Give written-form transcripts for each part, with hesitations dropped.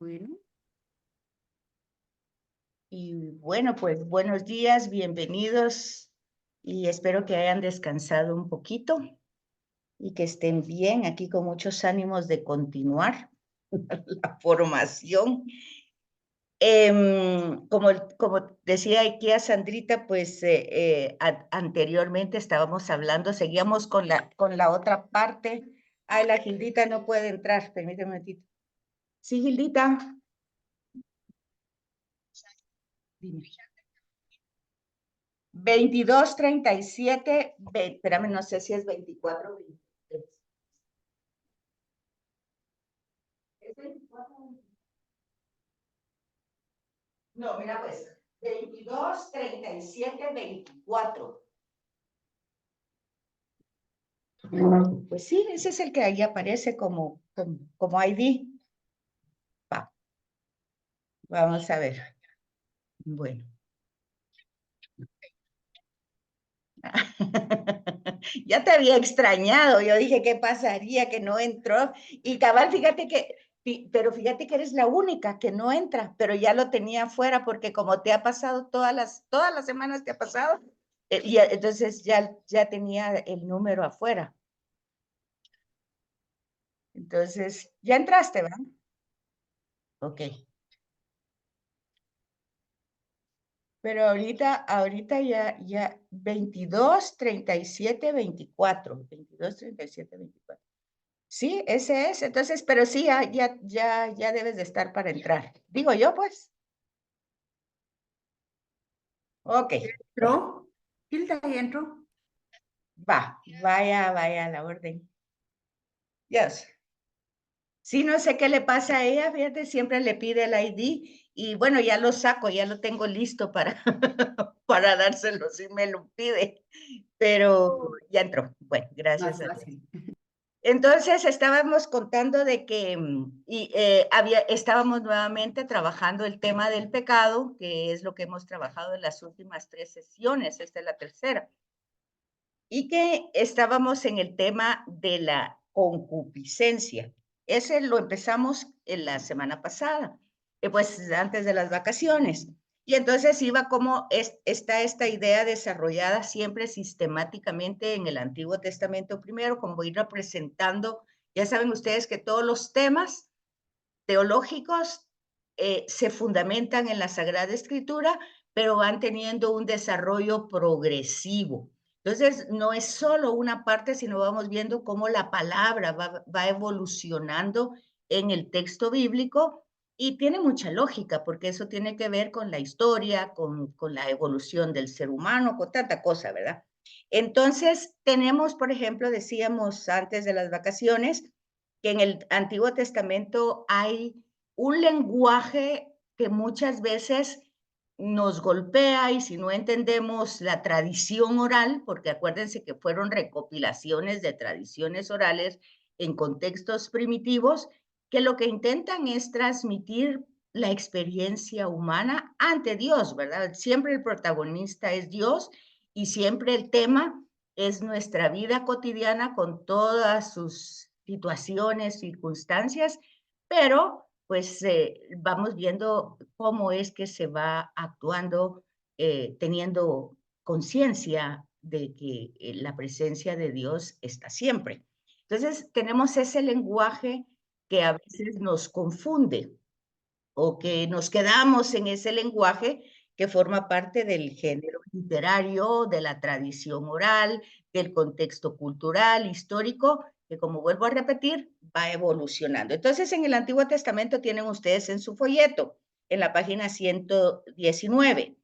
Bueno, y bueno, pues buenos días, bienvenidos y espero que hayan descansado un poquito y que estén bien aquí con muchos ánimos de continuar la formación. Como decía aquí a Sandrita, pues anteriormente estábamos hablando, seguíamos con la otra parte. Ay, la Gildita no puede entrar, permíteme un momentito. Sí, Gildita. Dime. 22:37, espérame, no sé si es 24 o 23. ¿Es 24? No, mira pues, 22:37, 24. Pues sí, ese es el que ahí aparece como ID. Va, vamos a ver. Bueno. Ya te había extrañado, yo dije, ¿qué pasaría que no entró? Y cabal, pero fíjate que eres la única que no entra, pero ya lo tenía afuera porque como te ha pasado todas las semanas te ha pasado, entonces ya tenía el número afuera. Entonces, ya entraste, ¿verdad? Ok. Pero ahorita ya 22:37, 24. Sí, ese es. Entonces, pero sí, ya debes de estar para entrar. Digo yo, pues. Ok. ¿Entró? Hilda, ¿ya entró? Vaya a la orden. Yes. Sí, no sé qué le pasa a ella, fíjate, siempre le pide el ID y bueno, ya lo saco, ya lo tengo listo para, para dárselo si me lo pide, pero ya entró. Bueno, Más gracias a Dios. fácil. Entonces estábamos contando de que estábamos nuevamente trabajando el tema del pecado, que es lo que hemos trabajado en las últimas 3 sesiones, esta es la tercera, y que estábamos en el tema de la concupiscencia. Ese lo empezamos en la semana pasada, pues antes de las vacaciones. Y entonces iba como está esta idea desarrollada siempre sistemáticamente en el Antiguo Testamento primero, como ir representando, ya saben ustedes que todos los temas teológicos se fundamentan en la Sagrada Escritura, pero van teniendo un desarrollo progresivo. Entonces, no es solo una parte, sino vamos viendo cómo la palabra va evolucionando en el texto bíblico y tiene mucha lógica, porque eso tiene que ver con la historia, con la evolución del ser humano, con tanta cosa, ¿verdad? Entonces, tenemos, por ejemplo, decíamos antes de las vacaciones, que en el Antiguo Testamento hay un lenguaje que muchas veces nos golpea y si no entendemos la tradición oral, porque acuérdense que fueron recopilaciones de tradiciones orales en contextos primitivos, que lo que intentan es transmitir la experiencia humana ante Dios, ¿verdad? Siempre el protagonista es Dios y siempre el tema es nuestra vida cotidiana con todas sus situaciones, circunstancias, pero pues vamos viendo cómo es que se va actuando, teniendo conciencia de que la presencia de Dios está siempre. Entonces, tenemos ese lenguaje que a veces nos confunde o que nos quedamos en ese lenguaje que forma parte del género literario, de la tradición oral, del contexto cultural, histórico, que como vuelvo a repetir, va evolucionando. Entonces, en el Antiguo Testamento tienen ustedes en su folleto, en la página 119,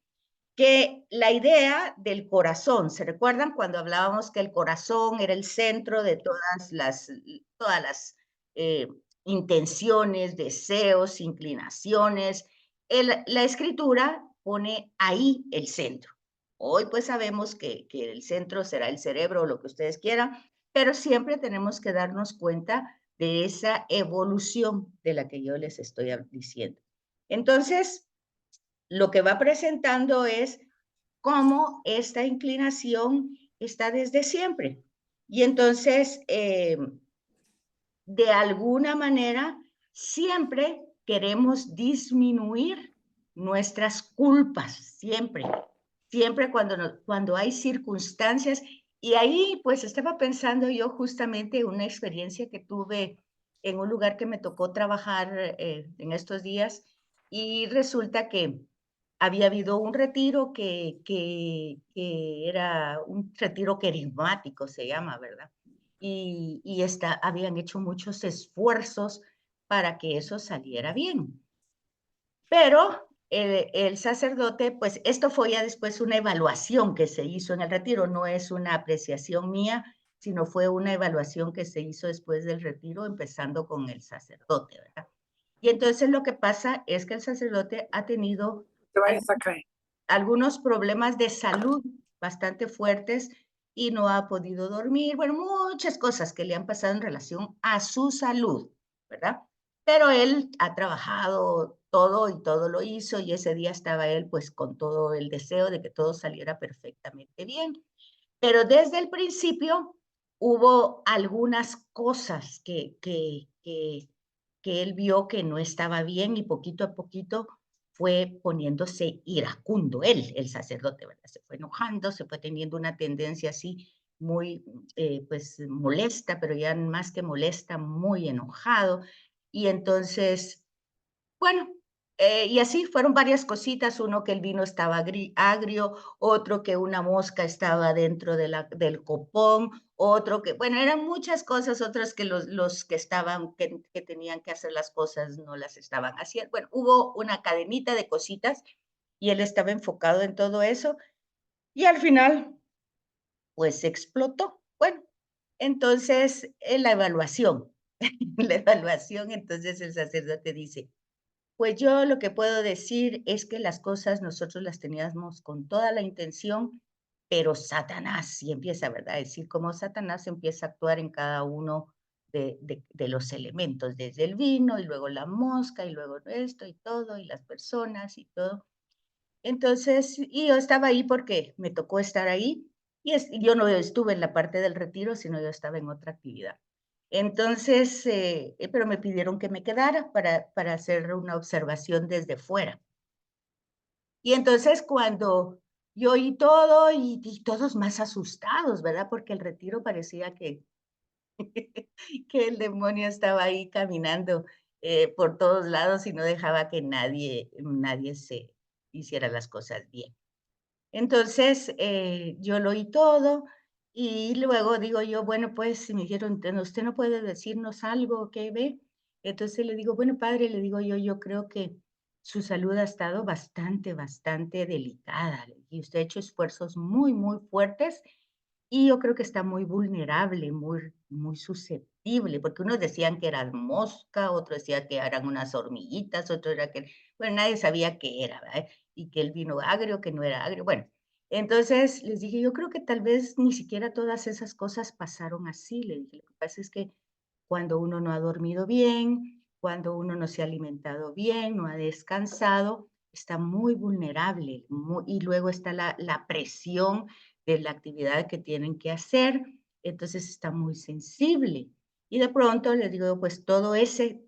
que la idea del corazón, ¿se recuerdan cuando hablábamos que el corazón era el centro de todas las eh, intenciones, deseos, inclinaciones? La escritura pone ahí el centro. Hoy pues sabemos que el centro será el cerebro o lo que ustedes quieran, pero siempre tenemos que darnos cuenta de esa evolución de la que yo les estoy diciendo. Entonces, lo que va presentando es cómo esta inclinación está desde siempre. Y entonces, de alguna manera, siempre queremos disminuir nuestras culpas, siempre, siempre cuando hay circunstancias. Y ahí pues estaba pensando yo justamente una experiencia que tuve en un lugar que me tocó trabajar en estos días, y resulta que había habido un retiro que era un retiro querigmático, se llama, ¿verdad? Habían hecho muchos esfuerzos para que eso saliera bien. Pero el sacerdote, pues esto fue ya después una evaluación que se hizo en el retiro, no es una apreciación mía, sino fue una evaluación que se hizo después del retiro, empezando con el sacerdote, ¿verdad? Y entonces lo que pasa es que el sacerdote ha tenido Te vayas a caer. algunos problemas de salud bastante fuertes y no ha podido dormir, bueno, muchas cosas que le han pasado en relación a su salud, ¿verdad? Pero él ha trabajado todo y todo lo hizo, y ese día estaba él pues con todo el deseo de que todo saliera perfectamente bien. Pero desde el principio hubo algunas cosas que él vio que no estaba bien, y poquito a poquito fue poniéndose iracundo, él, el sacerdote, ¿verdad? Se fue enojando, se fue teniendo una tendencia así muy, pues, molesta, pero ya más que molesta, muy enojado. Y entonces, bueno, y así fueron varias cositas, uno que el vino estaba agrio, otro que una mosca estaba dentro del copón, otro que, bueno, eran muchas cosas, otros que los que estaban, que tenían que hacer las cosas no las estaban haciendo. Bueno, hubo una cadenita de cositas y él estaba enfocado en todo eso, y al final, pues explotó. Bueno, entonces, en la evaluación, la evaluación, entonces el sacerdote dice: pues yo lo que puedo decir es que las cosas nosotros las teníamos con toda la intención, pero Satanás, y empieza, ¿verdad? A decir cómo Satanás empieza a actuar en cada uno de los elementos, desde el vino y luego la mosca y luego esto y todo y las personas y todo. Entonces, y yo estaba ahí porque me tocó estar ahí, y yo no estuve en la parte del retiro, sino yo estaba en otra actividad. Entonces, pero me pidieron que me quedara para hacer una observación desde fuera. Y entonces cuando yo oí todo y todos más asustados, ¿verdad? Porque el retiro parecía que, que el demonio estaba ahí caminando por todos lados y no dejaba que nadie se hiciera las cosas bien. Entonces, yo lo oí todo, y luego digo yo, bueno, pues, y me dijeron: Usted no puede decirnos algo, ¿qué ve?". Entonces le digo: "Bueno, padre", le digo yo creo que su salud ha estado bastante, bastante delicada, y usted ha hecho esfuerzos muy, muy fuertes, y yo creo que está muy vulnerable, muy susceptible, porque unos decían que eran mosca, otros decían que eran unas hormiguitas, otro era que, bueno, nadie sabía qué era, ¿verdad? Y que el vino agrio, que no era agrio. Bueno, entonces les dije, yo creo que tal vez ni siquiera todas esas cosas pasaron así. Le dije, lo que pasa es que cuando uno no ha dormido bien, cuando uno no se ha alimentado bien, no ha descansado, está muy vulnerable, y luego está la presión de la actividad que tienen que hacer, entonces está muy sensible. Y de pronto les digo, pues todo ese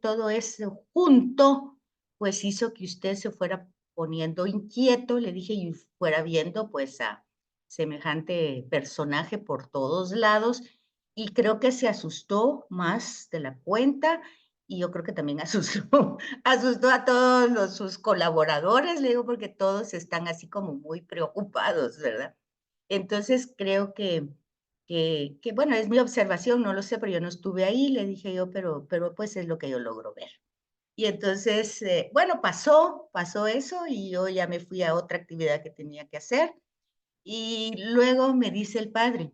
junto, pues hizo que usted se fuera poniendo inquieto, le dije, y fuera viendo pues a semejante personaje por todos lados, y creo que se asustó más de la cuenta, y yo creo que también asustó, asustó a todos sus colaboradores, le digo, porque todos están así como muy preocupados, ¿verdad? Entonces creo que, bueno, es mi observación, no lo sé, pero yo no estuve ahí, le dije yo, pero pues es lo que yo logro ver. Y entonces, bueno, pasó eso, y yo ya me fui a otra actividad que tenía que hacer. Y luego me dice el padre: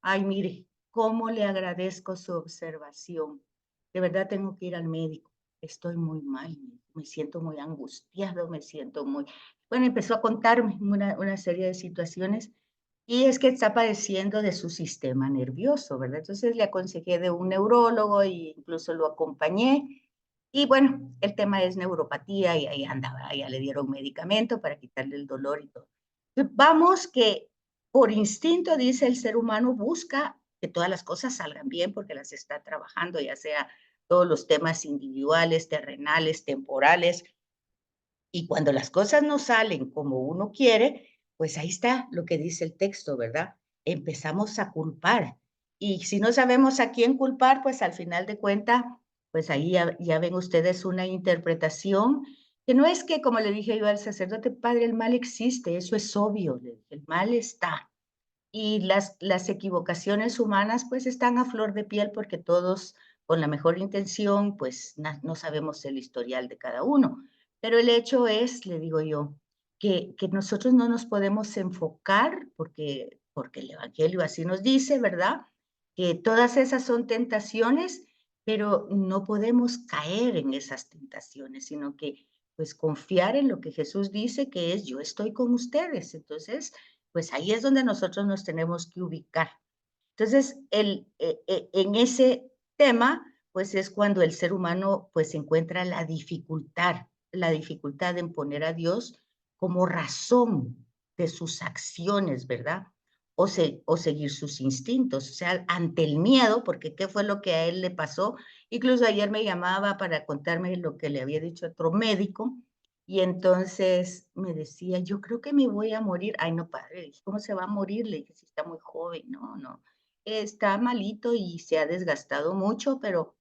"Ay, mire, cómo le agradezco su observación. De verdad tengo que ir al médico. Estoy muy mal, me siento muy angustiado, me siento muy". Bueno, empezó a contarme una serie de situaciones, y es que está padeciendo de su sistema nervioso, ¿verdad? Entonces le aconsejé de un neurólogo e incluso lo acompañé. Y bueno, el tema es neuropatía, y ahí andaba, ya le dieron medicamento para quitarle el dolor y todo. Vamos que por instinto, dice el ser humano, busca que todas las cosas salgan bien porque las está trabajando, ya sea todos los temas individuales, terrenales, temporales. Y cuando las cosas no salen como uno quiere, pues ahí está lo que dice el texto, ¿verdad? Empezamos a culpar. Y si no sabemos a quién culpar, pues al final de cuentas, pues ahí ya ven ustedes una interpretación que no es que, como le dije yo al sacerdote, padre, el mal existe, eso es obvio, le dije, el mal está. Y las equivocaciones humanas, pues, están a flor de piel porque todos, con la mejor intención, pues, no sabemos el historial de cada uno. Pero el hecho es, le digo yo, que nosotros no nos podemos enfocar, porque el Evangelio así nos dice, ¿verdad? Que todas esas son tentaciones, pero no podemos caer en esas tentaciones, sino que, pues, confiar en lo que Jesús dice, que es: "Yo estoy con ustedes". Entonces, pues ahí es donde nosotros nos tenemos que ubicar. Entonces, en ese tema, pues es cuando el ser humano pues encuentra la dificultad en poner a Dios como razón de sus acciones, ¿verdad? O seguir sus instintos, o sea, ante el miedo, porque qué fue lo que a él le pasó. Incluso ayer me llamaba para contarme lo que le había dicho otro médico, y entonces me decía: "Yo creo que me voy a morir". "Ay, no, padre", le dije, "¿cómo se va a morir?". Le dije: "Si está muy joven". "No, no, está malito y se ha desgastado mucho, pero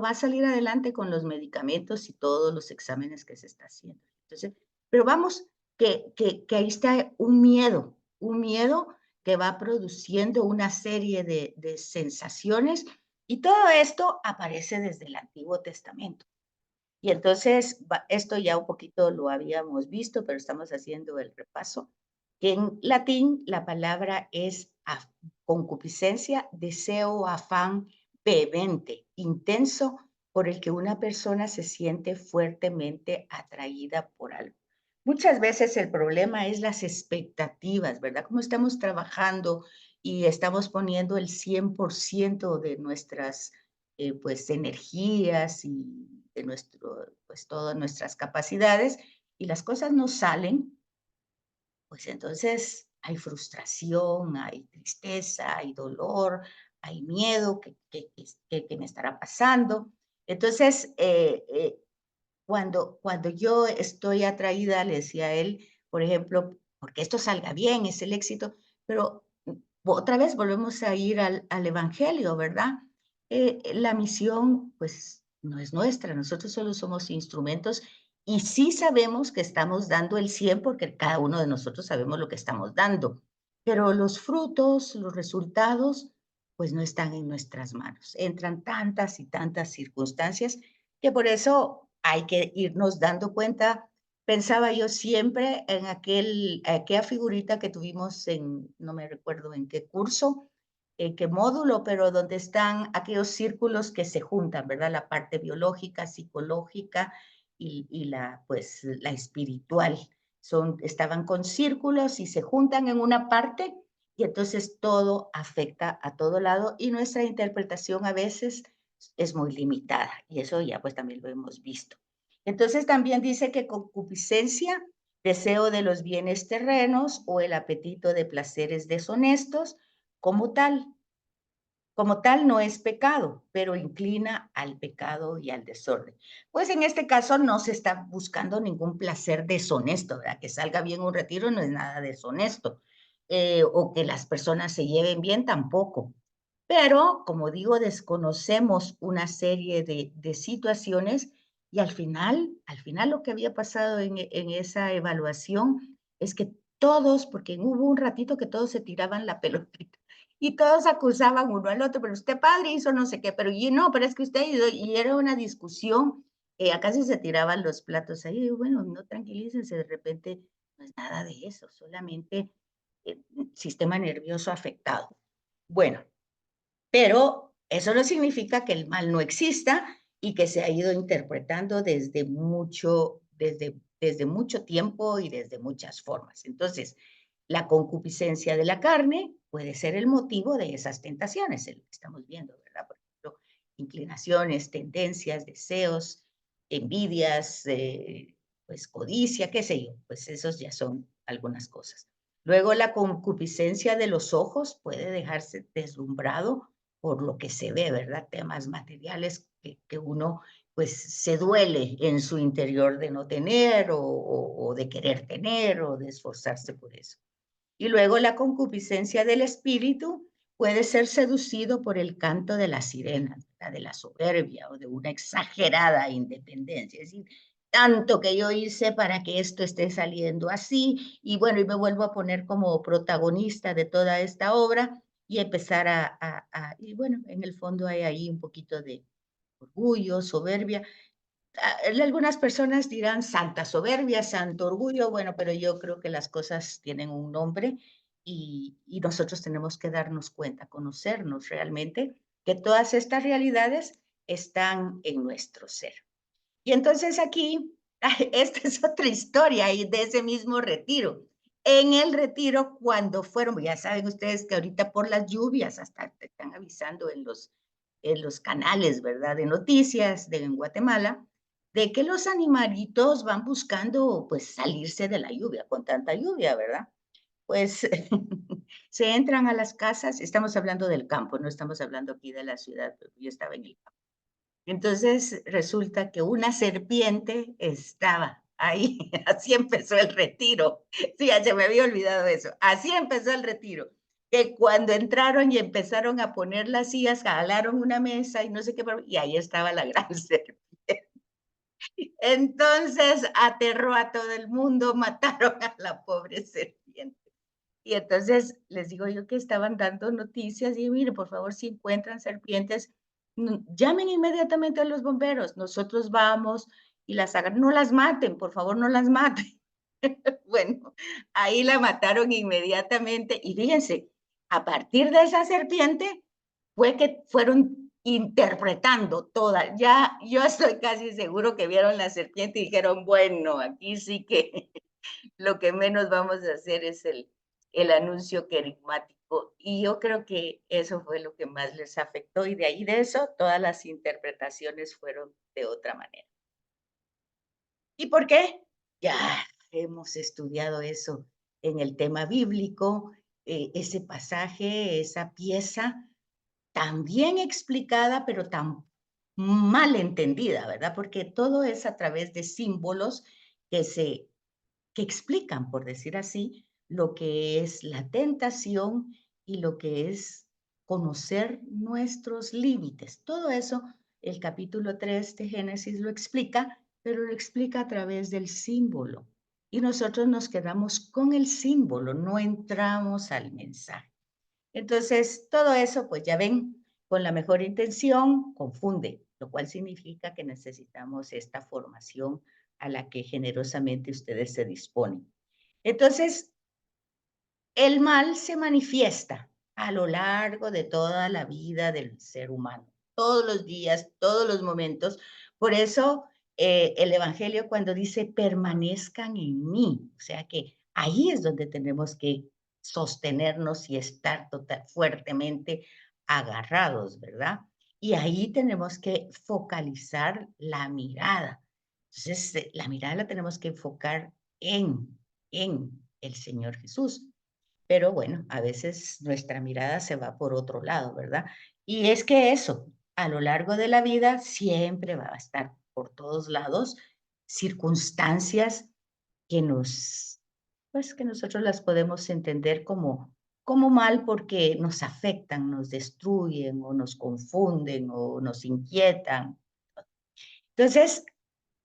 va a salir adelante con los medicamentos y todos los exámenes que se está haciendo". Entonces, pero vamos, que ahí está un miedo que va produciendo una serie de sensaciones, y todo esto aparece desde el Antiguo Testamento. Y entonces, esto ya un poquito lo habíamos visto, pero estamos haciendo el repaso, que en latín la palabra es concupiscencia, deseo, afán vehemente, intenso, por el que una persona se siente fuertemente atraída por algo. Muchas veces el problema es las expectativas, ¿verdad? Cómo estamos trabajando y estamos poniendo el 100% de nuestras pues energías y de pues todas nuestras capacidades, y las cosas no salen, pues entonces hay frustración, hay tristeza, hay dolor, hay miedo, que me estará pasando. Entonces, cuando yo estoy atraída, le decía a él, por ejemplo, porque esto salga bien, es el éxito, pero otra vez volvemos a ir al Evangelio, ¿verdad? La misión, pues, no es nuestra, nosotros solo somos instrumentos y sí sabemos que estamos dando el 100 porque cada uno de nosotros sabemos lo que estamos dando, pero los frutos, los resultados, pues no están en nuestras manos. Entran tantas y tantas circunstancias que por eso hay que irnos dando cuenta. Pensaba yo siempre en aquella figurita que tuvimos en, no me recuerdo en qué curso, qué módulo, pero donde están aquellos círculos que se juntan, ¿verdad? La parte biológica, psicológica y pues, la espiritual. Estaban con círculos y se juntan en una parte y entonces todo afecta a todo lado y nuestra interpretación a veces es muy limitada y eso ya pues también lo hemos visto. Entonces también dice que concupiscencia, deseo de los bienes terrenos o el apetito de placeres deshonestos, como tal no es pecado, pero inclina al pecado y al desorden. Pues en este caso no se está buscando ningún placer deshonesto, ¿verdad? Que salga bien un retiro no es nada deshonesto, o que las personas se lleven bien tampoco. Pero, como digo, desconocemos una serie de situaciones y al final lo que había pasado en esa evaluación es que todos, porque hubo un ratito que todos se tiraban la pelotita y todos acusaban uno al otro, pero usted padre hizo no sé qué, pero y no, pero es que usted, y era una discusión, acá sí se tiraban los platos ahí, y bueno, no tranquilícense, de repente no es nada de eso, solamente sistema nervioso afectado. Bueno, pero eso no significa que el mal no exista y que se ha ido interpretando desde mucho tiempo y desde muchas formas. Entonces, la concupiscencia de la carne puede ser el motivo de esas tentaciones, el que estamos viendo, ¿verdad? Por ejemplo, inclinaciones, tendencias, deseos, envidias, pues codicia, qué sé yo, pues esos ya son algunas cosas. Luego, la concupiscencia de los ojos puede dejarse deslumbrado por lo que se ve, ¿verdad? Temas materiales que uno pues se duele en su interior de no tener o de querer tener o de esforzarse por eso. Y luego la concupiscencia del espíritu puede ser seducido por el canto de la sirena, de la soberbia o de una exagerada independencia. Es decir, tanto que yo hice para que esto esté saliendo así, y bueno, y me vuelvo a poner como protagonista de toda esta obra y empezar y bueno, en el fondo hay ahí un poquito de orgullo, soberbia. Algunas personas dirán santa soberbia, santo orgullo, bueno, pero yo creo que las cosas tienen un nombre y nosotros tenemos que darnos cuenta, conocernos realmente, que todas estas realidades están en nuestro ser. Y entonces aquí, esta es otra historia y de ese mismo retiro. En el retiro, cuando fueron, ya saben ustedes que ahorita por las lluvias, hasta te están avisando en los canales, ¿verdad? De noticias en Guatemala, de que los animalitos van buscando, pues, salirse de la lluvia, con tanta lluvia, ¿verdad? Pues se entran a las casas, estamos hablando del campo, no estamos hablando aquí de la ciudad, pero yo estaba en el campo. Entonces resulta que una serpiente estaba ahí, así empezó el retiro. Sí, ya se me había olvidado eso. Así empezó el retiro. Que cuando entraron y empezaron a poner las sillas, jalaron una mesa y no sé qué, y ahí estaba la gran serpiente. Entonces aterró a todo el mundo, mataron a la pobre serpiente. Y entonces les digo yo que estaban dando noticias y mire, por favor, si encuentran serpientes, llamen inmediatamente a los bomberos. Nosotros vamos y las hagan. No las maten, por favor, no las maten. Bueno, ahí la mataron inmediatamente. Y fíjense, a partir de esa serpiente fue que fueron interpretando toda. Ya yo estoy casi seguro que vieron la serpiente y dijeron, bueno, aquí sí que lo que menos vamos a hacer es el anuncio querigmático. Y yo creo que eso fue lo que más les afectó y de ahí de eso todas las interpretaciones fueron de otra manera. ¿Y por qué? Ya hemos estudiado eso en el tema bíblico, ese pasaje, esa pieza tan bien explicada, pero tan mal entendida, ¿verdad? Porque todo es a través de símbolos que se que explican, por decir así, lo que es la tentación y lo que es conocer nuestros límites. Todo eso, el capítulo 3 de Génesis lo explica, pero lo explica a través del símbolo. Y nosotros nos quedamos con el símbolo, no entramos al mensaje. Entonces, todo eso, pues ya ven, con la mejor intención, confunde, lo cual significa que necesitamos esta formación a la que generosamente ustedes se disponen. Entonces, el mal se manifiesta a lo largo de toda la vida del ser humano, todos los días, todos los momentos. Por eso el Evangelio cuando dice permanezcan en mí, o sea que ahí es donde tenemos que sostenernos y estar fuertemente agarrados, ¿verdad? Y ahí tenemos que focalizar la mirada. Entonces, la mirada la tenemos que enfocar en el Señor Jesús. Pero bueno, a veces nuestra mirada se va por otro lado, ¿verdad? Y es que eso, a lo largo de la vida siempre va a estar por todos lados circunstancias que pues que nosotros las podemos entender como mal porque nos afectan, nos destruyen o nos confunden o nos inquietan. Entonces,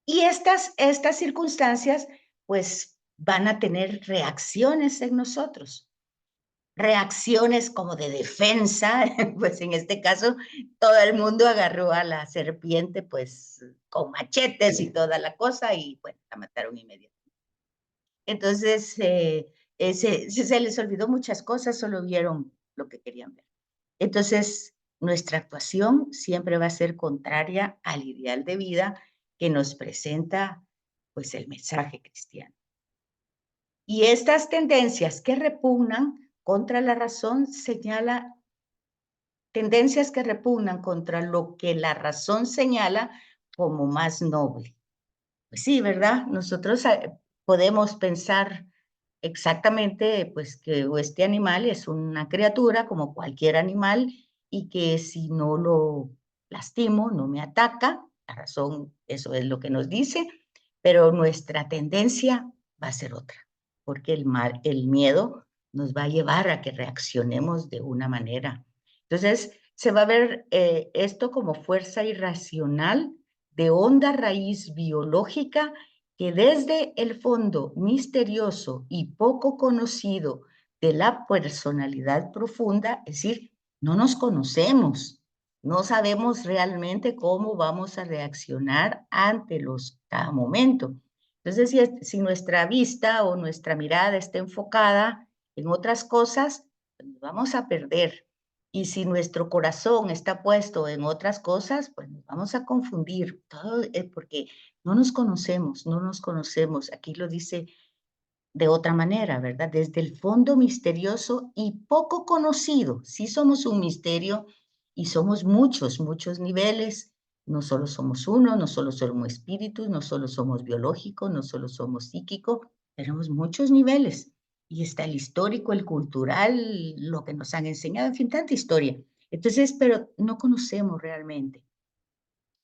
y estas circunstancias pues van a tener reacciones en nosotros. Reacciones como de defensa, pues en este caso todo el mundo agarró a la serpiente pues con machetes y toda la cosa y bueno, la mataron inmediatamente. Entonces se les olvidó muchas cosas, solo vieron lo que querían ver. Entonces nuestra actuación siempre va a ser contraria al ideal de vida que nos presenta pues el mensaje cristiano. Y estas tendencias que repugnan contra la razón tendencias que repugnan contra lo que la razón señala como más noble. Pues sí, ¿verdad? Nosotros podemos pensar exactamente pues que este animal es una criatura como cualquier animal y que si no lo lastimo, no me ataca. La razón, eso es lo que nos dice, pero nuestra tendencia va a ser otra, porque el miedo nos va a llevar a que reaccionemos de una manera. Entonces, se va a ver esto como fuerza irracional de honda raíz biológica que desde el fondo misterioso y poco conocido de la personalidad profunda, es decir, no nos conocemos, no sabemos realmente cómo vamos a reaccionar ante cada momento. Entonces, si nuestra vista o nuestra mirada está enfocada en otras cosas, pues nos vamos a perder. Y si nuestro corazón está puesto en otras cosas, pues nos vamos a confundir. Todo es porque no nos conocemos, no nos conocemos. Aquí lo dice de otra manera, ¿verdad? Desde el fondo misterioso y poco conocido. Sí somos un misterio y somos muchos, muchos niveles. No solo somos uno, no solo somos espíritus, no solo somos biológicos, no solo somos psíquicos, tenemos muchos niveles. Y está el histórico, el cultural, lo que nos han enseñado, en fin, tanta historia. Entonces, pero no conocemos realmente.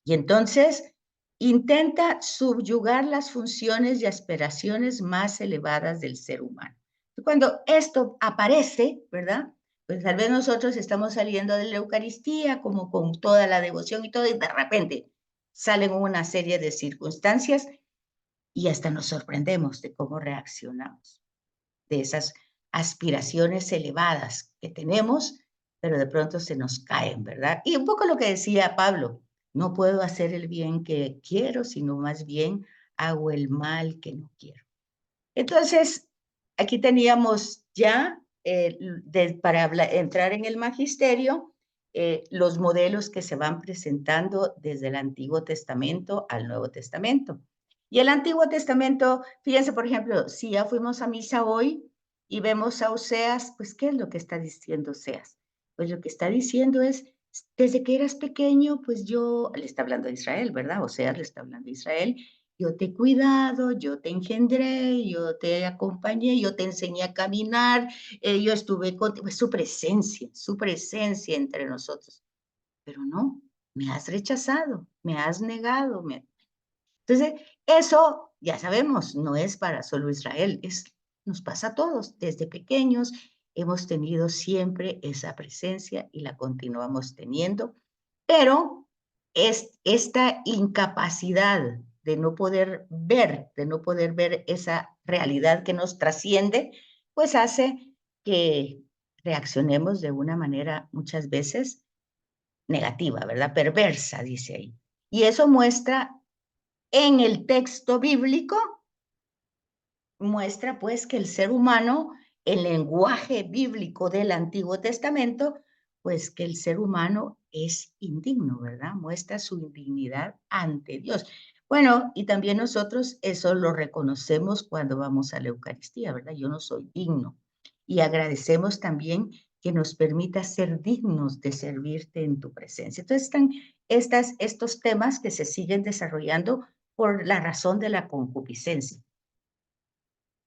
Y entonces intenta subyugar las funciones y aspiraciones más elevadas del ser humano. Cuando esto aparece, ¿verdad? Pues tal vez nosotros estamos saliendo de la Eucaristía como con toda la devoción y todo, y de repente salen una serie de circunstancias y hasta nos sorprendemos de cómo reaccionamos, de esas aspiraciones elevadas que tenemos, pero de pronto se nos caen, ¿verdad? Y un poco lo que decía Pablo, no puedo hacer el bien que quiero, sino más bien hago el mal que no quiero. Entonces, aquí teníamos ya, para entrar en el magisterio, los modelos que se van presentando desde el Antiguo Testamento al Nuevo Testamento. Y el Antiguo Testamento, fíjense, por ejemplo, si ya fuimos a misa hoy y vemos a Oseas, pues, ¿qué es lo que está diciendo Oseas? Pues lo que está diciendo es, desde que eras pequeño, pues yo, le está hablando de Israel, ¿verdad? Oseas le está hablando de Israel, yo te he cuidado, yo te engendré, yo te acompañé, yo te enseñé a caminar, yo estuve contigo, pues, su presencia entre nosotros. Pero no, me has rechazado, me has negado. Entonces, eso ya sabemos, no es para solo Israel, nos pasa a todos. Desde pequeños hemos tenido siempre esa presencia y la continuamos teniendo, pero es esta incapacidad de no poder ver esa realidad que nos trasciende, pues hace que reaccionemos de una manera muchas veces negativa, ¿verdad? Perversa, dice ahí. Y eso muestra en el texto bíblico, muestra pues que el ser humano, el lenguaje bíblico del Antiguo Testamento, pues que el ser humano es indigno, ¿verdad? Muestra su indignidad ante Dios. Bueno, y también nosotros eso lo reconocemos cuando vamos a la Eucaristía, ¿verdad? Yo no soy digno. Y agradecemos también que nos permita ser dignos de servirte en tu presencia. Entonces están estos temas que se siguen desarrollando por la razón de la concupiscencia.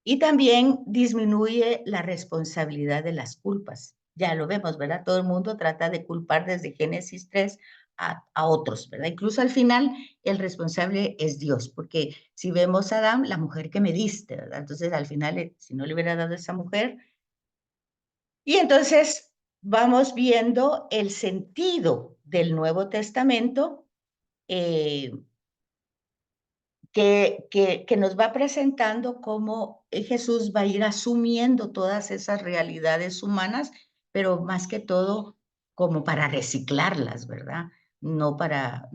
Y también disminuye la responsabilidad de las culpas. Ya lo vemos, ¿verdad? Todo el mundo trata de culpar desde Génesis 3 a otros, ¿verdad? Incluso al final el responsable es Dios, porque si vemos a Adán, la mujer que me diste, ¿verdad? Entonces al final, si no le hubiera dado a esa mujer, y entonces vamos viendo el sentido del Nuevo Testamento, eh, que nos va presentando cómo Jesús va a ir asumiendo todas esas realidades humanas, pero más que todo como para reciclarlas, ¿verdad? No para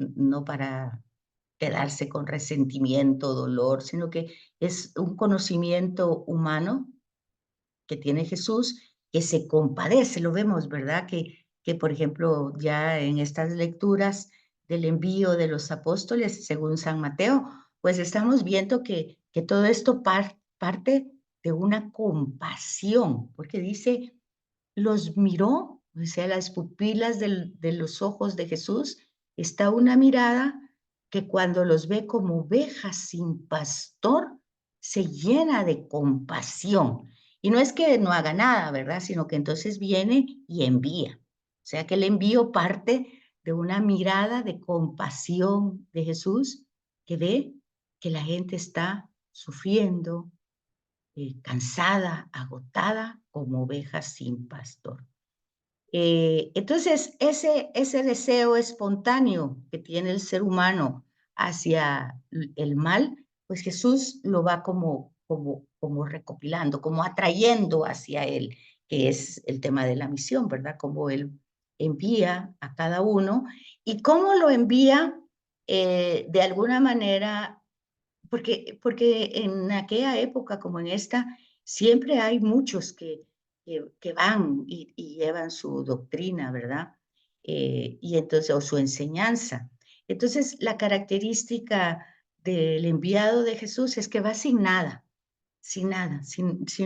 quedarse con resentimiento, dolor, sino que es un conocimiento humano que tiene Jesús, que se compadece, lo vemos, ¿verdad? Que por ejemplo, ya en estas lecturas del envío de los apóstoles, según San Mateo, pues estamos viendo que todo esto parte de una compasión, porque dice, los miró, o sea, las pupilas de los ojos de Jesús, está una mirada que cuando los ve como ovejas sin pastor, se llena de compasión. Y no es que no haga nada, ¿verdad? Sino que entonces viene y envía. O sea que el envío parte de una mirada de compasión de Jesús que ve que la gente está sufriendo, cansada, agotada, como ovejas sin pastor. Entonces, ese deseo espontáneo que tiene el ser humano hacia el mal, pues Jesús lo va como recopilando, como atrayendo hacia él, que es el tema de la misión, ¿verdad? Como él envía a cada uno y cómo lo envía de alguna manera, porque en aquella época como en esta, siempre hay muchos que van y llevan su doctrina, ¿verdad? Y entonces, o su enseñanza. Entonces, la característica del enviado de Jesús es que va sin nada, sin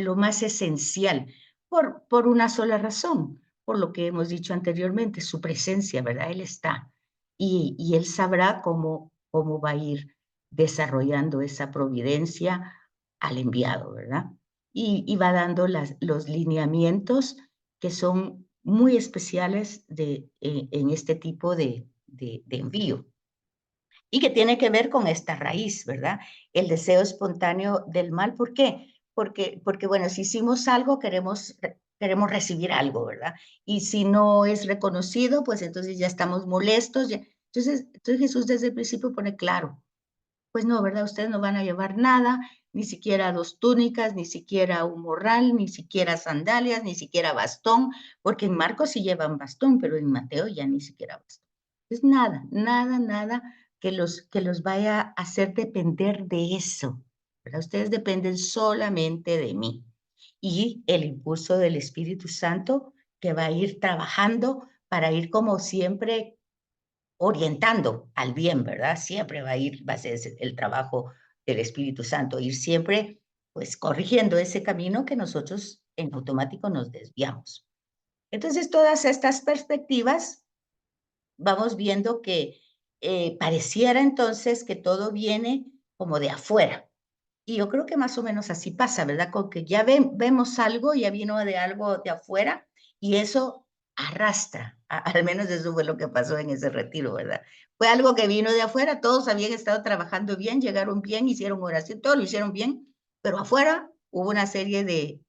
lo más esencial, por una sola razón, por lo que hemos dicho anteriormente, su presencia, ¿verdad? Él está y él sabrá cómo va a ir desarrollando esa providencia al enviado, ¿verdad? Y va dando los lineamientos que son muy especiales en este tipo de envío y que tiene que ver con esta raíz, ¿verdad? El deseo espontáneo del mal. ¿Por qué? Porque bueno, si hicimos algo, queremos recibir algo, ¿verdad? Y si no es reconocido, pues entonces ya estamos molestos. Entonces Jesús desde el principio pone claro, pues no, ¿verdad? Ustedes no van a llevar nada, ni siquiera 2 túnicas, ni siquiera un morral, ni siquiera sandalias, ni siquiera bastón, porque en Marcos sí llevan bastón, pero en Mateo ya ni siquiera bastón. Es nada, nada, nada que los vaya a hacer depender de eso, ¿verdad? Ustedes dependen solamente de mí. Y el impulso del Espíritu Santo que va a ir trabajando para ir como siempre orientando al bien, ¿verdad? Siempre va a ser el trabajo del Espíritu Santo, ir siempre pues corrigiendo ese camino que nosotros en automático nos desviamos. Entonces, todas estas perspectivas vamos viendo que pareciera entonces que todo viene como de afuera. Y yo creo que más o menos así pasa, ¿verdad? Con que ya vemos algo, ya vino de algo de afuera y eso arrastra. Al menos eso fue lo que pasó en ese retiro, ¿verdad? Fue algo que vino de afuera, todos habían estado trabajando bien, llegaron bien, hicieron oración, todo lo hicieron bien, pero afuera hubo una serie de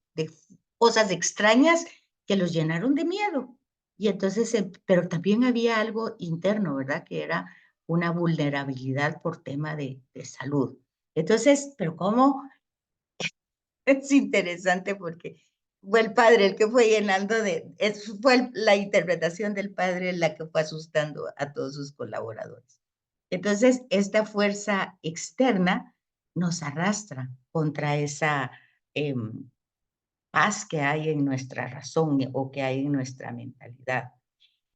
cosas extrañas que los llenaron de miedo. Y entonces, pero también había algo interno, ¿verdad? Que era una vulnerabilidad por tema de salud. Entonces, pero cómo es interesante porque fue el padre el que fue llenando fue la interpretación del padre la que fue asustando a todos sus colaboradores. Entonces, esta fuerza externa nos arrastra contra esa paz que hay en nuestra razón o que hay en nuestra mentalidad.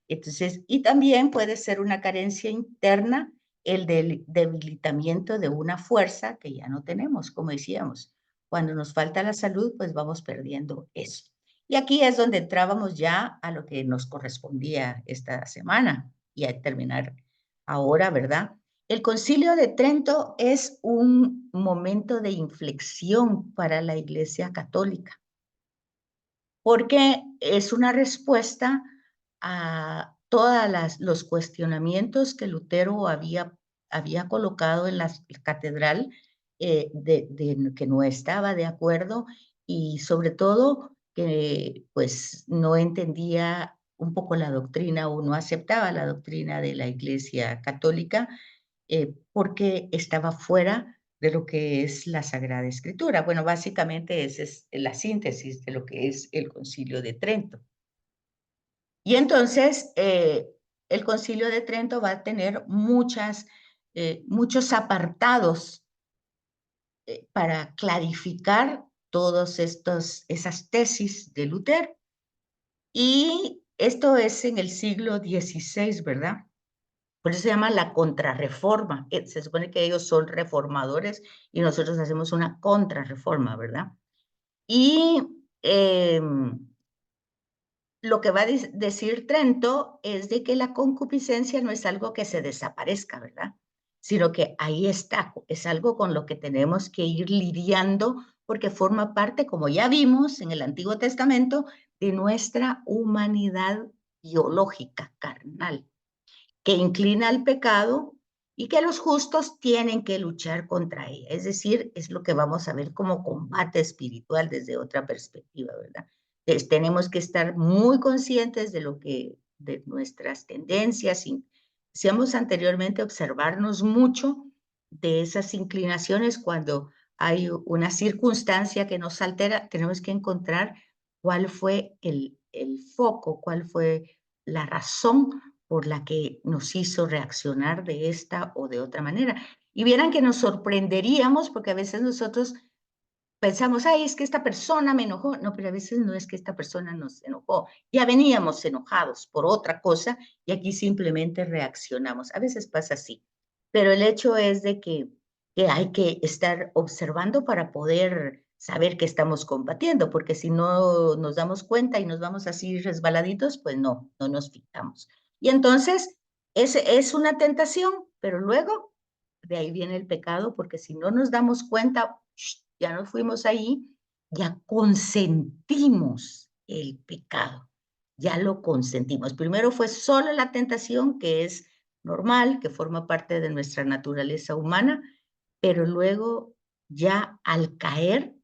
Entonces, y también puede ser una carencia interna el del debilitamiento de una fuerza que ya no tenemos, como decíamos. Cuando nos falta la salud, pues vamos perdiendo eso. Y aquí es donde entrábamos ya a lo que nos correspondía esta semana y a terminar ahora, ¿verdad? El Concilio de Trento es un momento de inflexión para la Iglesia Católica porque es una respuesta a todos los cuestionamientos que Lutero había colocado en la catedral, de que no estaba de acuerdo y sobre todo que pues no entendía un poco la doctrina o no aceptaba la doctrina de la Iglesia Católica, porque estaba fuera de lo que es la Sagrada Escritura. Bueno, básicamente esa es la síntesis de lo que es el Concilio de Trento. Y entonces, el Concilio de Trento va a tener muchos apartados para clarificar todas esas tesis de Lutero. Y esto es en el siglo XVI, ¿verdad? Por eso se llama la contrarreforma. Se supone que ellos son reformadores y nosotros hacemos una contrarreforma, ¿verdad? Y lo que va a decir Trento es de que la concupiscencia no es algo que se desaparezca, ¿verdad? Sino que ahí está, es algo con lo que tenemos que ir lidiando porque forma parte, como ya vimos en el Antiguo Testamento, de nuestra humanidad biológica, carnal, que inclina al pecado y que los justos tienen que luchar contra ella. Es decir, es lo que vamos a ver como combate espiritual desde otra perspectiva, ¿verdad? Entonces, tenemos que estar muy conscientes de lo que, de nuestras tendencias. Y decíamos anteriormente, observarnos mucho de esas inclinaciones cuando hay una circunstancia que nos altera, tenemos que encontrar cuál fue el foco, cuál fue la razón por la que nos hizo reaccionar de esta o de otra manera. Y vieran que nos sorprenderíamos, porque a veces nosotros pensamos, ay, es que esta persona me enojó. No, pero a veces no es que esta persona nos enojó. Ya veníamos enojados por otra cosa y aquí simplemente reaccionamos. A veces pasa así. Pero el hecho es de que hay que estar observando para poder saber que estamos combatiendo, porque si no nos damos cuenta y nos vamos así resbaladitos, pues no nos fijamos. Y entonces es una tentación, pero luego de ahí viene el pecado, porque si no nos damos cuenta, ya nos fuimos ahí, ya consentimos el pecado, ya lo consentimos. Primero fue solo la tentación, que es normal, que forma parte de nuestra naturaleza humana, pero luego ya al caer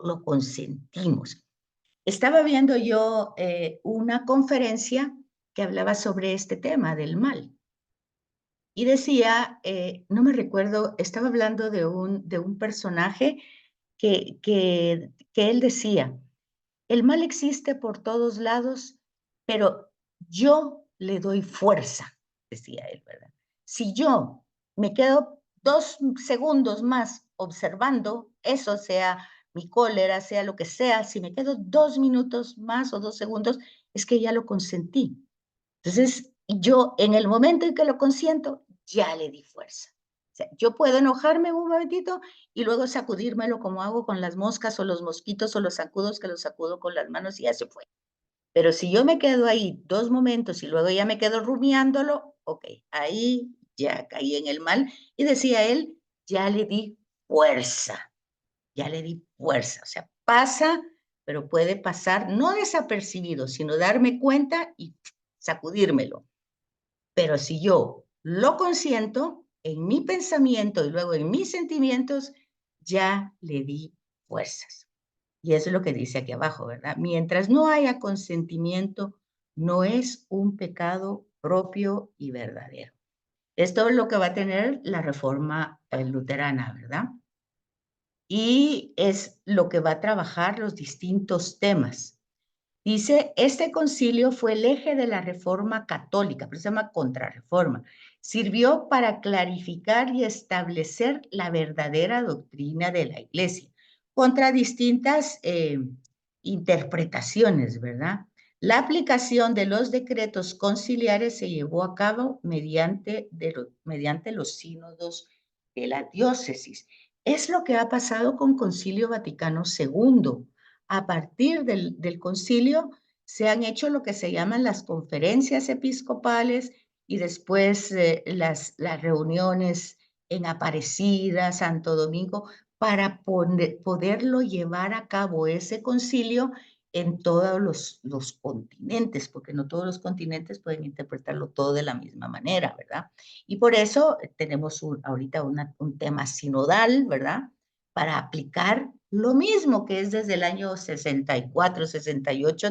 lo consentimos. Estaba viendo yo una conferencia que hablaba sobre este tema del mal. Y decía, no me recuerdo, estaba hablando de un personaje que él decía, el mal existe por todos lados, pero yo le doy fuerza, decía él, ¿verdad? Si yo me quedo 2 segundos más observando, eso sea mi cólera, sea lo que sea, si me quedo 2 minutos más o 2 segundos, es que ya lo consentí. Entonces, yo en el momento en que lo consiento, ya le di fuerza. O sea, yo puedo enojarme un momentito y luego sacudírmelo como hago con las moscas o los mosquitos o los sacudos, que los sacudo con las manos y ya se fue. Pero si yo me quedo ahí 2 momentos y luego ya me quedo rumiándolo, ok, ahí ya caí en el mal. Y decía él, ya le di fuerza, ya le di fuerza. O sea, pasa, pero puede pasar no desapercibido, sino darme cuenta y sacudírmelo. Pero si yo lo consiento en mi pensamiento y luego en mis sentimientos, ya le di fuerzas. Y eso es lo que dice aquí abajo, ¿verdad? Mientras no haya consentimiento, no es un pecado propio y verdadero. Esto es lo que va a tener la reforma luterana, ¿verdad? Y es lo que va a trabajar los distintos temas. Dice, este concilio fue el eje de la reforma católica, pero se llama contrarreforma. Sirvió para clarificar y establecer la verdadera doctrina de la Iglesia contra distintas interpretaciones, ¿verdad? La aplicación de los decretos conciliares se llevó a cabo mediante los sínodos de la diócesis. Es lo que ha pasado con Concilio Vaticano II. A partir del concilio se han hecho lo que se llaman las conferencias episcopales y después las reuniones en Aparecida, Santo Domingo, para poderlo llevar a cabo ese concilio en todos los continentes, porque no todos los continentes pueden interpretarlo todo de la misma manera, ¿verdad? Y por eso tenemos ahorita un tema sinodal, ¿verdad? Para aplicar lo mismo que es desde el año 64, 68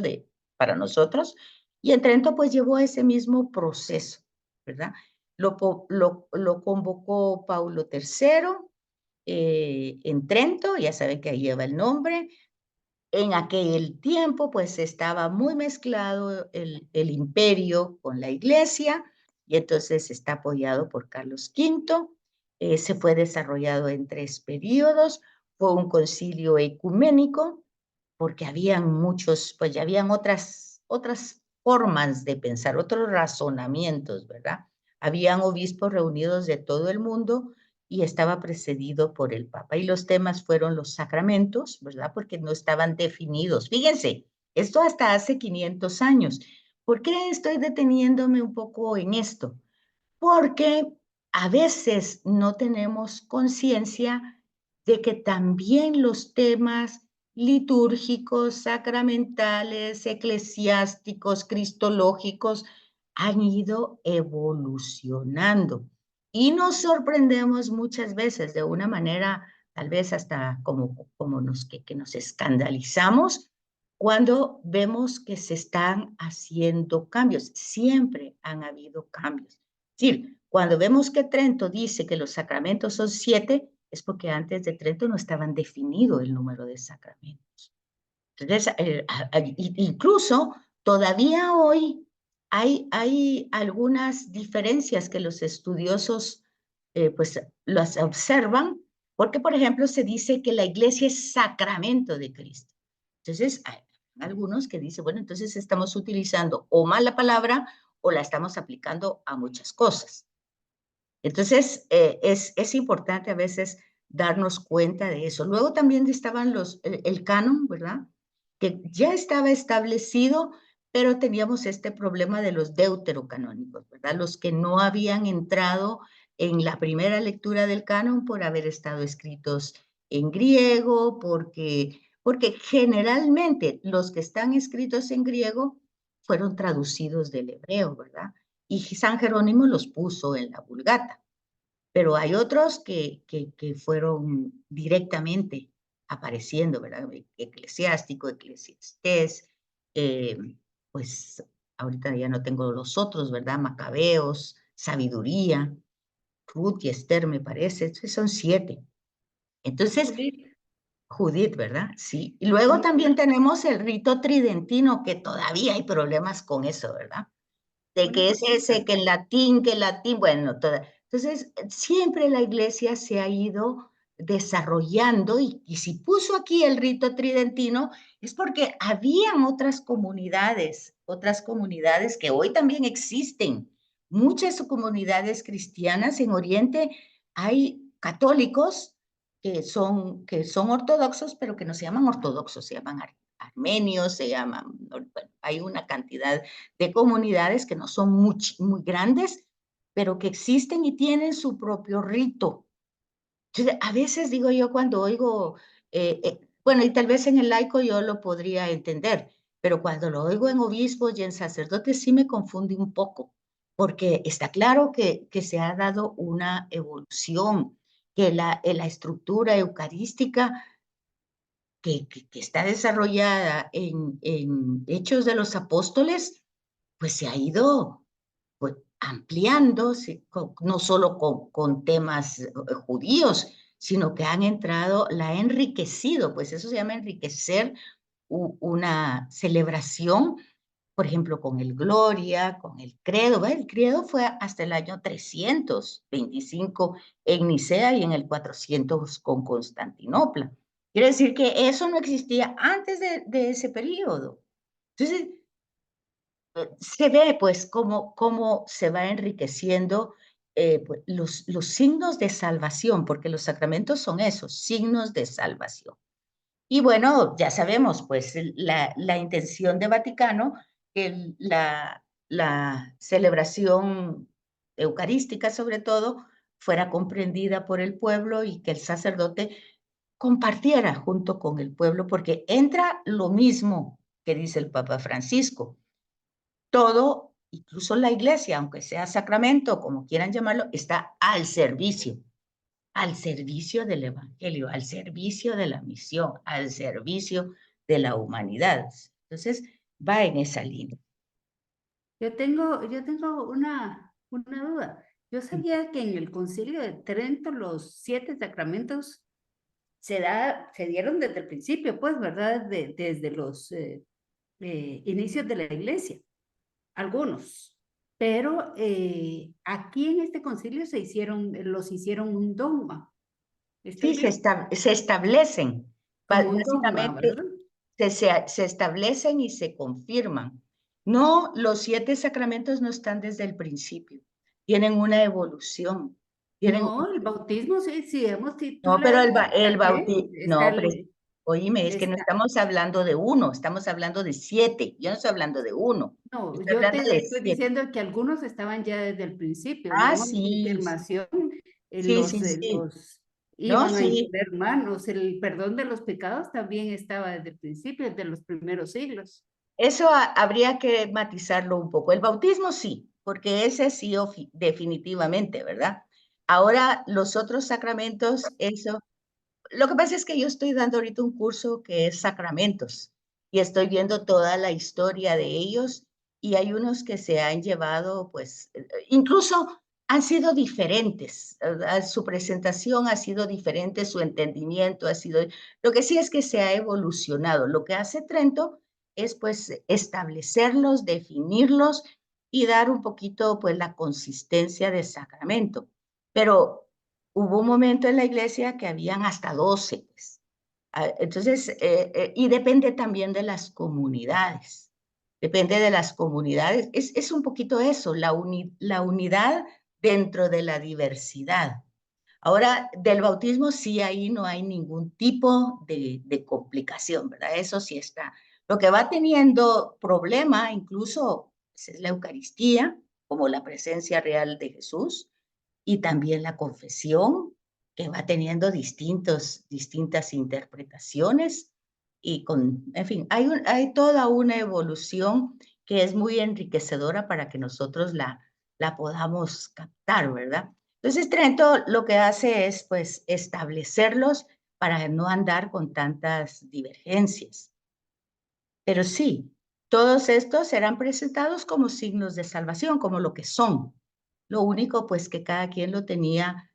para nosotros, y en Trento pues llevó ese mismo proceso, ¿verdad? Lo convocó Paulo III en Trento, ya saben que ahí lleva el nombre. En aquel tiempo pues estaba muy mezclado el imperio con la iglesia, y entonces está apoyado por Carlos V. Se fue desarrollado en 3 períodos, fue un concilio ecuménico, porque habían muchos, pues ya habían otras formas de pensar, otros razonamientos, ¿verdad? Habían obispos reunidos de todo el mundo y estaba precedido por el Papa. Y los temas fueron los sacramentos, ¿verdad? Porque no estaban definidos. Fíjense, esto hasta hace 500 años. ¿Por qué estoy deteniéndome un poco en esto? Porque a veces no tenemos conciencia de que también los temas litúrgicos, sacramentales, eclesiásticos, cristológicos, han ido evolucionando. Y nos sorprendemos muchas veces de una manera, tal vez hasta como que nos escandalizamos cuando vemos que se están haciendo cambios. Siempre han habido cambios. Es decir, cuando vemos que Trento dice que los sacramentos son 7, es porque antes de Trento no estaban definido el número de sacramentos. Entonces, incluso todavía hoy hay algunas diferencias que los estudiosos pues las observan, porque por ejemplo se dice que la iglesia es sacramento de Cristo. Entonces, hay algunos que dicen, bueno, entonces estamos utilizando o mal la palabra o la estamos aplicando a muchas cosas. Entonces, es importante a veces darnos cuenta de eso. Luego también estaban el canon, ¿verdad? Que ya estaba establecido, pero teníamos este problema de los deuterocanónicos, ¿verdad? Los que no habían entrado en la primera lectura del canon por haber estado escritos en griego, porque generalmente los que están escritos en griego fueron traducidos del hebreo, ¿verdad? Y San Jerónimo los puso en la Vulgata. Pero hay otros que fueron directamente apareciendo, ¿verdad? Eclesiástico, Eclesiastés, pues ahorita ya no tengo los otros, ¿verdad? Macabeos, Sabiduría, Ruth y Esther, me parece, son 7. Entonces, Judith, ¿verdad? Sí. Y luego también tenemos el rito tridentino, que todavía hay problemas con eso, ¿verdad? De que es ese, que en latín, bueno, toda. Entonces, siempre la iglesia se ha ido desarrollando y si puso aquí el rito tridentino es porque habían otras comunidades que hoy también existen. Muchas comunidades cristianas en Oriente hay católicos que son ortodoxos, pero que no se llaman ortodoxos, se llaman armenios, se llaman, bueno, hay una cantidad de comunidades que no son muy grandes, pero que existen y tienen su propio rito. Entonces, a veces digo yo cuando oigo, bueno, y tal vez en el laico yo lo podría entender, pero cuando lo oigo en obispos y en sacerdotes sí me confunde un poco, porque está claro que se ha dado una evolución, que la estructura eucarística que está desarrollada en Hechos de los Apóstoles, pues se ha ido pues, ampliando, no solo con temas judíos, sino que han entrado, la ha enriquecido, pues eso se llama enriquecer una celebración, por ejemplo, con el Gloria, con el Credo. El Credo fue hasta el año 325 en Nicea y en el 400 con Constantinopla. Quiere decir que eso no existía antes de ese periodo. Entonces, se ve pues cómo se va enriqueciendo pues, los signos de salvación, porque los sacramentos son esos, signos de salvación. Y bueno, ya sabemos pues la intención de Vaticano, que la celebración eucarística sobre todo fuera comprendida por el pueblo y que el sacerdote compartiera junto con el pueblo, porque entra lo mismo que dice el Papa Francisco, todo, incluso la iglesia, aunque sea sacramento, como quieran llamarlo, está al servicio del evangelio, al servicio de la misión, al servicio de la humanidad. Entonces, va en esa línea. Yo tengo una duda. Yo sabía que en el Concilio de Trento los 7 sacramentos se dieron desde el principio, pues, ¿verdad? Desde los inicios de la iglesia, algunos. Pero aquí en este concilio los hicieron un dogma. ¿Estoy Sí, bien? se establecen, Como un dogma, básicamente ¿verdad? se establecen y se confirman. No, los 7 sacramentos no están desde el principio, tienen una evolución, tienen. No, el bautismo, sí, sí, si tú No, pero lees el la fe, bautismo, no, pero oíme, es que no está, estamos hablando de 1, estamos hablando de 7. Yo no estoy hablando de 1, no, estoy yo hablando te de estoy 7. diciendo que algunos estaban ya desde el principio, Ah, digamos, la sí, confirmación, sí, sí, sí. ¿no? Iban a Sí, imponer manos. El perdón de los pecados también estaba desde el principio, desde los primeros siglos. eso habría que matizarlo un poco. El bautismo sí, porque ese sí definitivamente, ¿verdad? Ahora los otros sacramentos, eso. Lo que pasa es que yo estoy dando ahorita un curso que es sacramentos y estoy viendo toda la historia de ellos y hay unos que se han llevado, pues, incluso han sido diferentes. Su presentación ha sido diferente, su entendimiento ha sido. Lo que sí es que se ha evolucionado. Lo que hace Trento es, pues, establecerlos, definirlos y dar un poquito, pues, la consistencia de sacramento. Pero hubo un momento en la iglesia que habían hasta 12, pues. Entonces, y depende también de las comunidades. Depende de las comunidades. Es un poquito eso, la unidad dentro de la diversidad. Ahora, del bautismo sí, ahí no hay ningún tipo de complicación, ¿verdad? Eso sí está. Lo que va teniendo problema incluso pues, es la Eucaristía, como la presencia real de Jesús, y también la confesión, que va teniendo distintas interpretaciones y en fin, hay toda una evolución que es muy enriquecedora para que nosotros la podamos captar, ¿verdad? Entonces, Trento lo que hace es, pues, establecerlos para no andar con tantas divergencias. Pero sí, todos estos serán presentados como signos de salvación, como lo que son. Lo único, pues, que cada quien lo tenía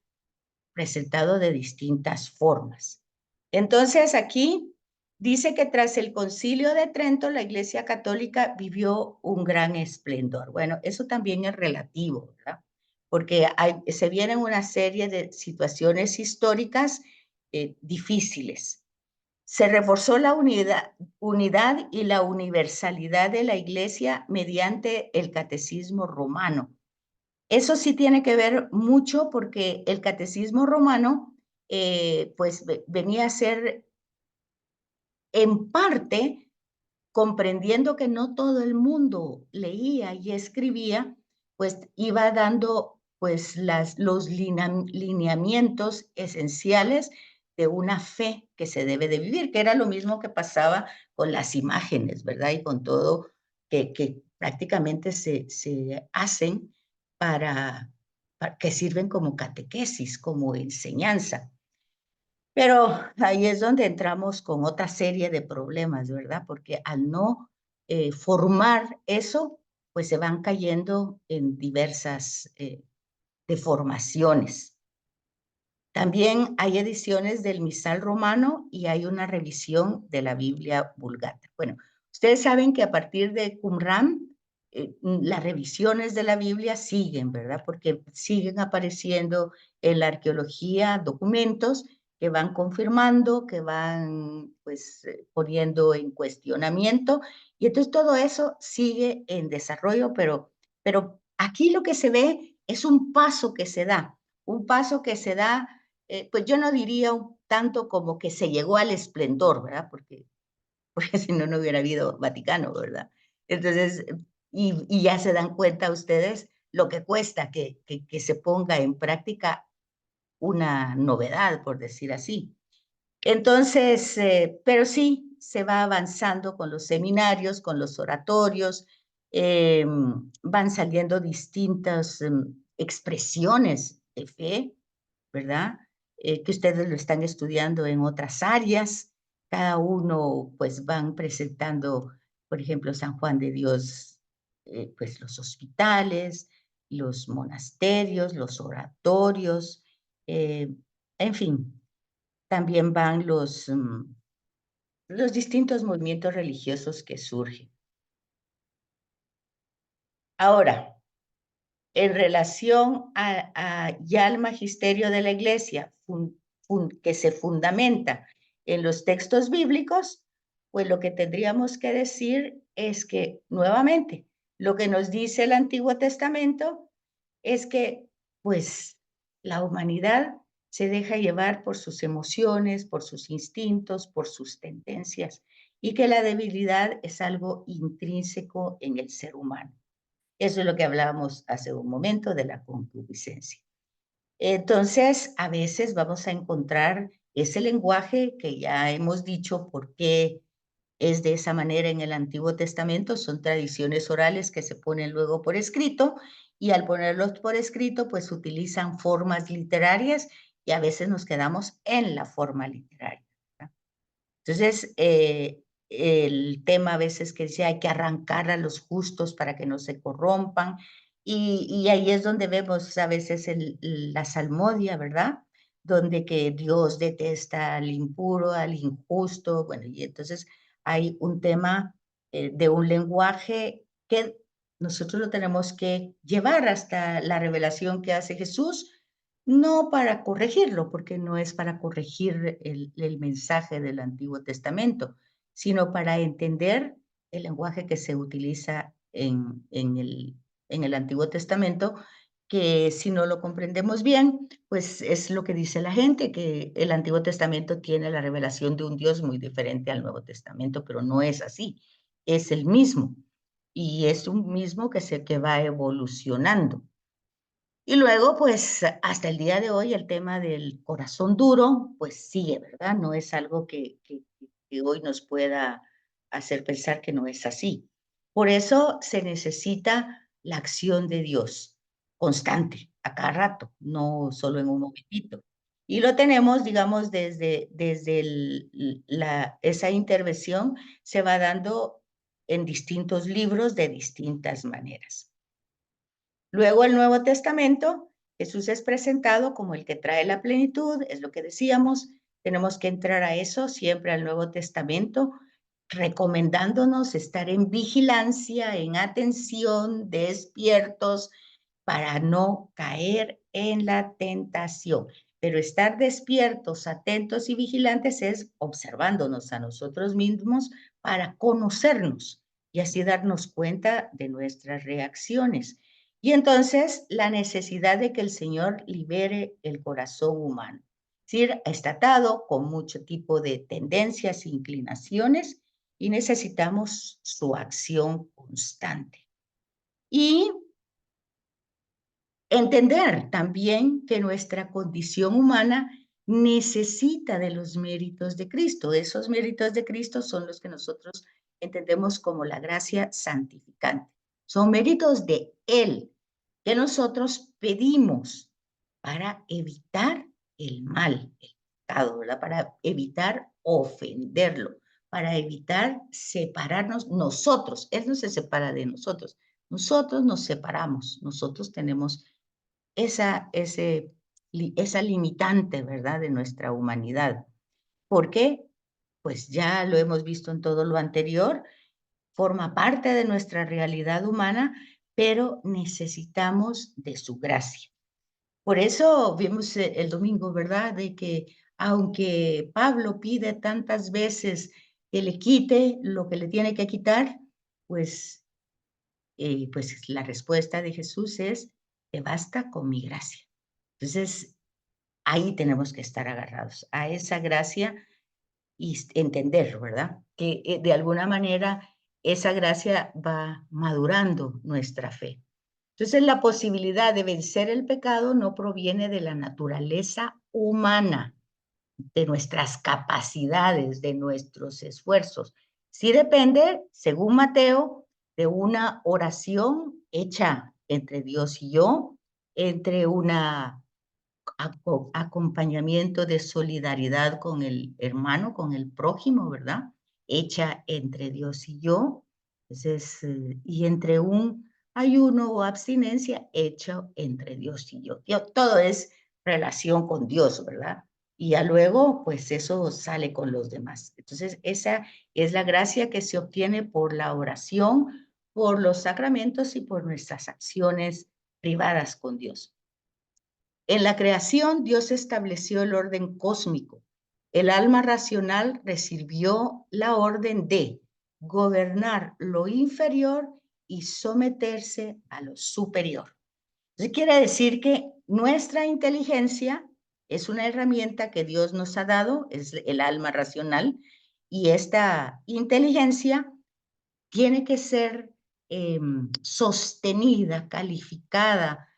presentado de distintas formas. Entonces, aquí dice que tras el Concilio de Trento, la Iglesia Católica vivió un gran esplendor. Bueno, eso también es relativo, ¿verdad? Porque se vienen una serie de situaciones históricas difíciles. Se reforzó la unidad y la universalidad de la Iglesia mediante el catecismo romano. Eso sí tiene que ver mucho porque el catecismo romano, pues venía a ser en parte comprendiendo que no todo el mundo leía y escribía, pues iba dando pues los lineamientos esenciales de una fe que se debe de vivir, que era lo mismo que pasaba con las imágenes, ¿verdad? Y con todo que prácticamente se hacen para que sirven como catequesis, como enseñanza. Pero ahí es donde entramos con otra serie de problemas, ¿verdad? Porque al no formar eso, pues se van cayendo en diversas deformaciones. También hay ediciones del Misal Romano y hay una revisión de la Biblia Vulgata. Bueno, ustedes saben que a partir de Qumran, las revisiones de la Biblia siguen, ¿verdad? Porque siguen apareciendo en la arqueología documentos que van confirmando, que van pues poniendo en cuestionamiento y entonces todo eso sigue en desarrollo, pero aquí lo que se ve es un paso que se da pues yo no diría tanto como que se llegó al esplendor, ¿verdad? Porque si no, no hubiera habido Vaticano, ¿verdad? Entonces, y ya se dan cuenta ustedes lo que cuesta que se ponga en práctica una novedad, por decir así. Entonces, pero sí, se va avanzando con los seminarios, con los oratorios, van saliendo distintas expresiones de fe, ¿verdad? Que ustedes lo están estudiando en otras áreas. Cada uno, pues, van presentando, por ejemplo, San Juan de Dios, pues, los hospitales, los monasterios, los oratorios, eh, en fin, también van los distintos movimientos religiosos que surgen. Ahora, en relación ya al magisterio de la Iglesia, que se fundamenta en los textos bíblicos, pues lo que tendríamos que decir es que, nuevamente, lo que nos dice el Antiguo Testamento es que, pues, la humanidad se deja llevar por sus emociones, por sus instintos, por sus tendencias, y que la debilidad es algo intrínseco en el ser humano. Eso es lo que hablábamos hace un momento de la concupiscencia. Entonces, a veces vamos a encontrar ese lenguaje que ya hemos dicho por qué es de esa manera en el Antiguo Testamento, son tradiciones orales que se ponen luego por escrito, y al ponerlos por escrito, pues utilizan formas literarias y a veces nos quedamos en la forma literaria, ¿verdad? Entonces, el tema a veces que dice hay que arrancar a los justos para que no se corrompan, y ahí es donde vemos a veces la salmodia, ¿verdad? Donde que Dios detesta al impuro, al injusto, bueno, y entonces hay un tema de un lenguaje que nosotros lo tenemos que llevar hasta la revelación que hace Jesús, no para corregirlo, porque no es para corregir el mensaje del Antiguo Testamento, sino para entender el lenguaje que se utiliza en el Antiguo Testamento, que si no lo comprendemos bien, pues es lo que dice la gente, que el Antiguo Testamento tiene la revelación de un Dios muy diferente al Nuevo Testamento, pero no es así, es el mismo, y es un mismo que va evolucionando. Y luego, pues, hasta el día de hoy, el tema del corazón duro, pues sigue, ¿verdad? No es algo que hoy nos pueda hacer pensar que no es así. Por eso se necesita la acción de Dios constante, a cada rato, no solo en un momentito. Y lo tenemos, digamos, desde esa intervención se va dando en distintos libros de distintas maneras. Luego el Nuevo Testamento, Jesús es presentado como el que trae la plenitud, es lo que decíamos, tenemos que entrar a eso siempre al Nuevo Testamento, recomendándonos estar en vigilancia, en atención, despiertos, para no caer en la tentación. Pero estar despiertos, atentos y vigilantes es observándonos a nosotros mismos para conocernos y así darnos cuenta de nuestras reacciones. Y entonces la necesidad de que el Señor libere el corazón humano. Es decir, está atado con mucho tipo de tendencias, inclinaciones, y necesitamos su acción constante. Y entender también que nuestra condición humana necesita de los méritos de Cristo. Esos méritos de Cristo son los que nosotros entendemos como la gracia santificante. Son méritos de Él que nosotros pedimos para evitar el mal, el pecado, ¿verdad? Para evitar ofenderlo, para evitar separarnos nosotros. Él no se separa de nosotros. Nosotros nos separamos, nosotros tenemos esa limitante, ¿verdad?, de nuestra humanidad. ¿Por qué? Pues ya lo hemos visto en todo lo anterior, forma parte de nuestra realidad humana, pero necesitamos de su gracia. Por eso vimos el domingo, ¿verdad?, de que aunque Pablo pide tantas veces que le quite lo que le tiene que quitar, pues, pues la respuesta de Jesús es: "Te basta con mi gracia". Entonces, ahí tenemos que estar agarrados a esa gracia y entender, ¿verdad? Que de alguna manera esa gracia va madurando nuestra fe. Entonces, la posibilidad de vencer el pecado no proviene de la naturaleza humana, de nuestras capacidades, de nuestros esfuerzos. Sí depende, según Mateo, de una oración hecha entre Dios y yo, entre una acompañamiento de solidaridad con el hermano, con el prójimo, ¿verdad? Hecha entre Dios y yo. Entonces, y entre un ayuno o abstinencia hecho entre Dios y yo. Todo es relación con Dios, ¿verdad? Y ya luego, pues eso sale con los demás. Entonces, esa es la gracia que se obtiene por la oración, por los sacramentos y por nuestras acciones privadas con Dios. En la creación, Dios estableció el orden cósmico. El alma racional recibió la orden de gobernar lo inferior y someterse a lo superior. Eso quiere decir que nuestra inteligencia es una herramienta que Dios nos ha dado, es el alma racional, y esta inteligencia tiene que ser sostenida, calificada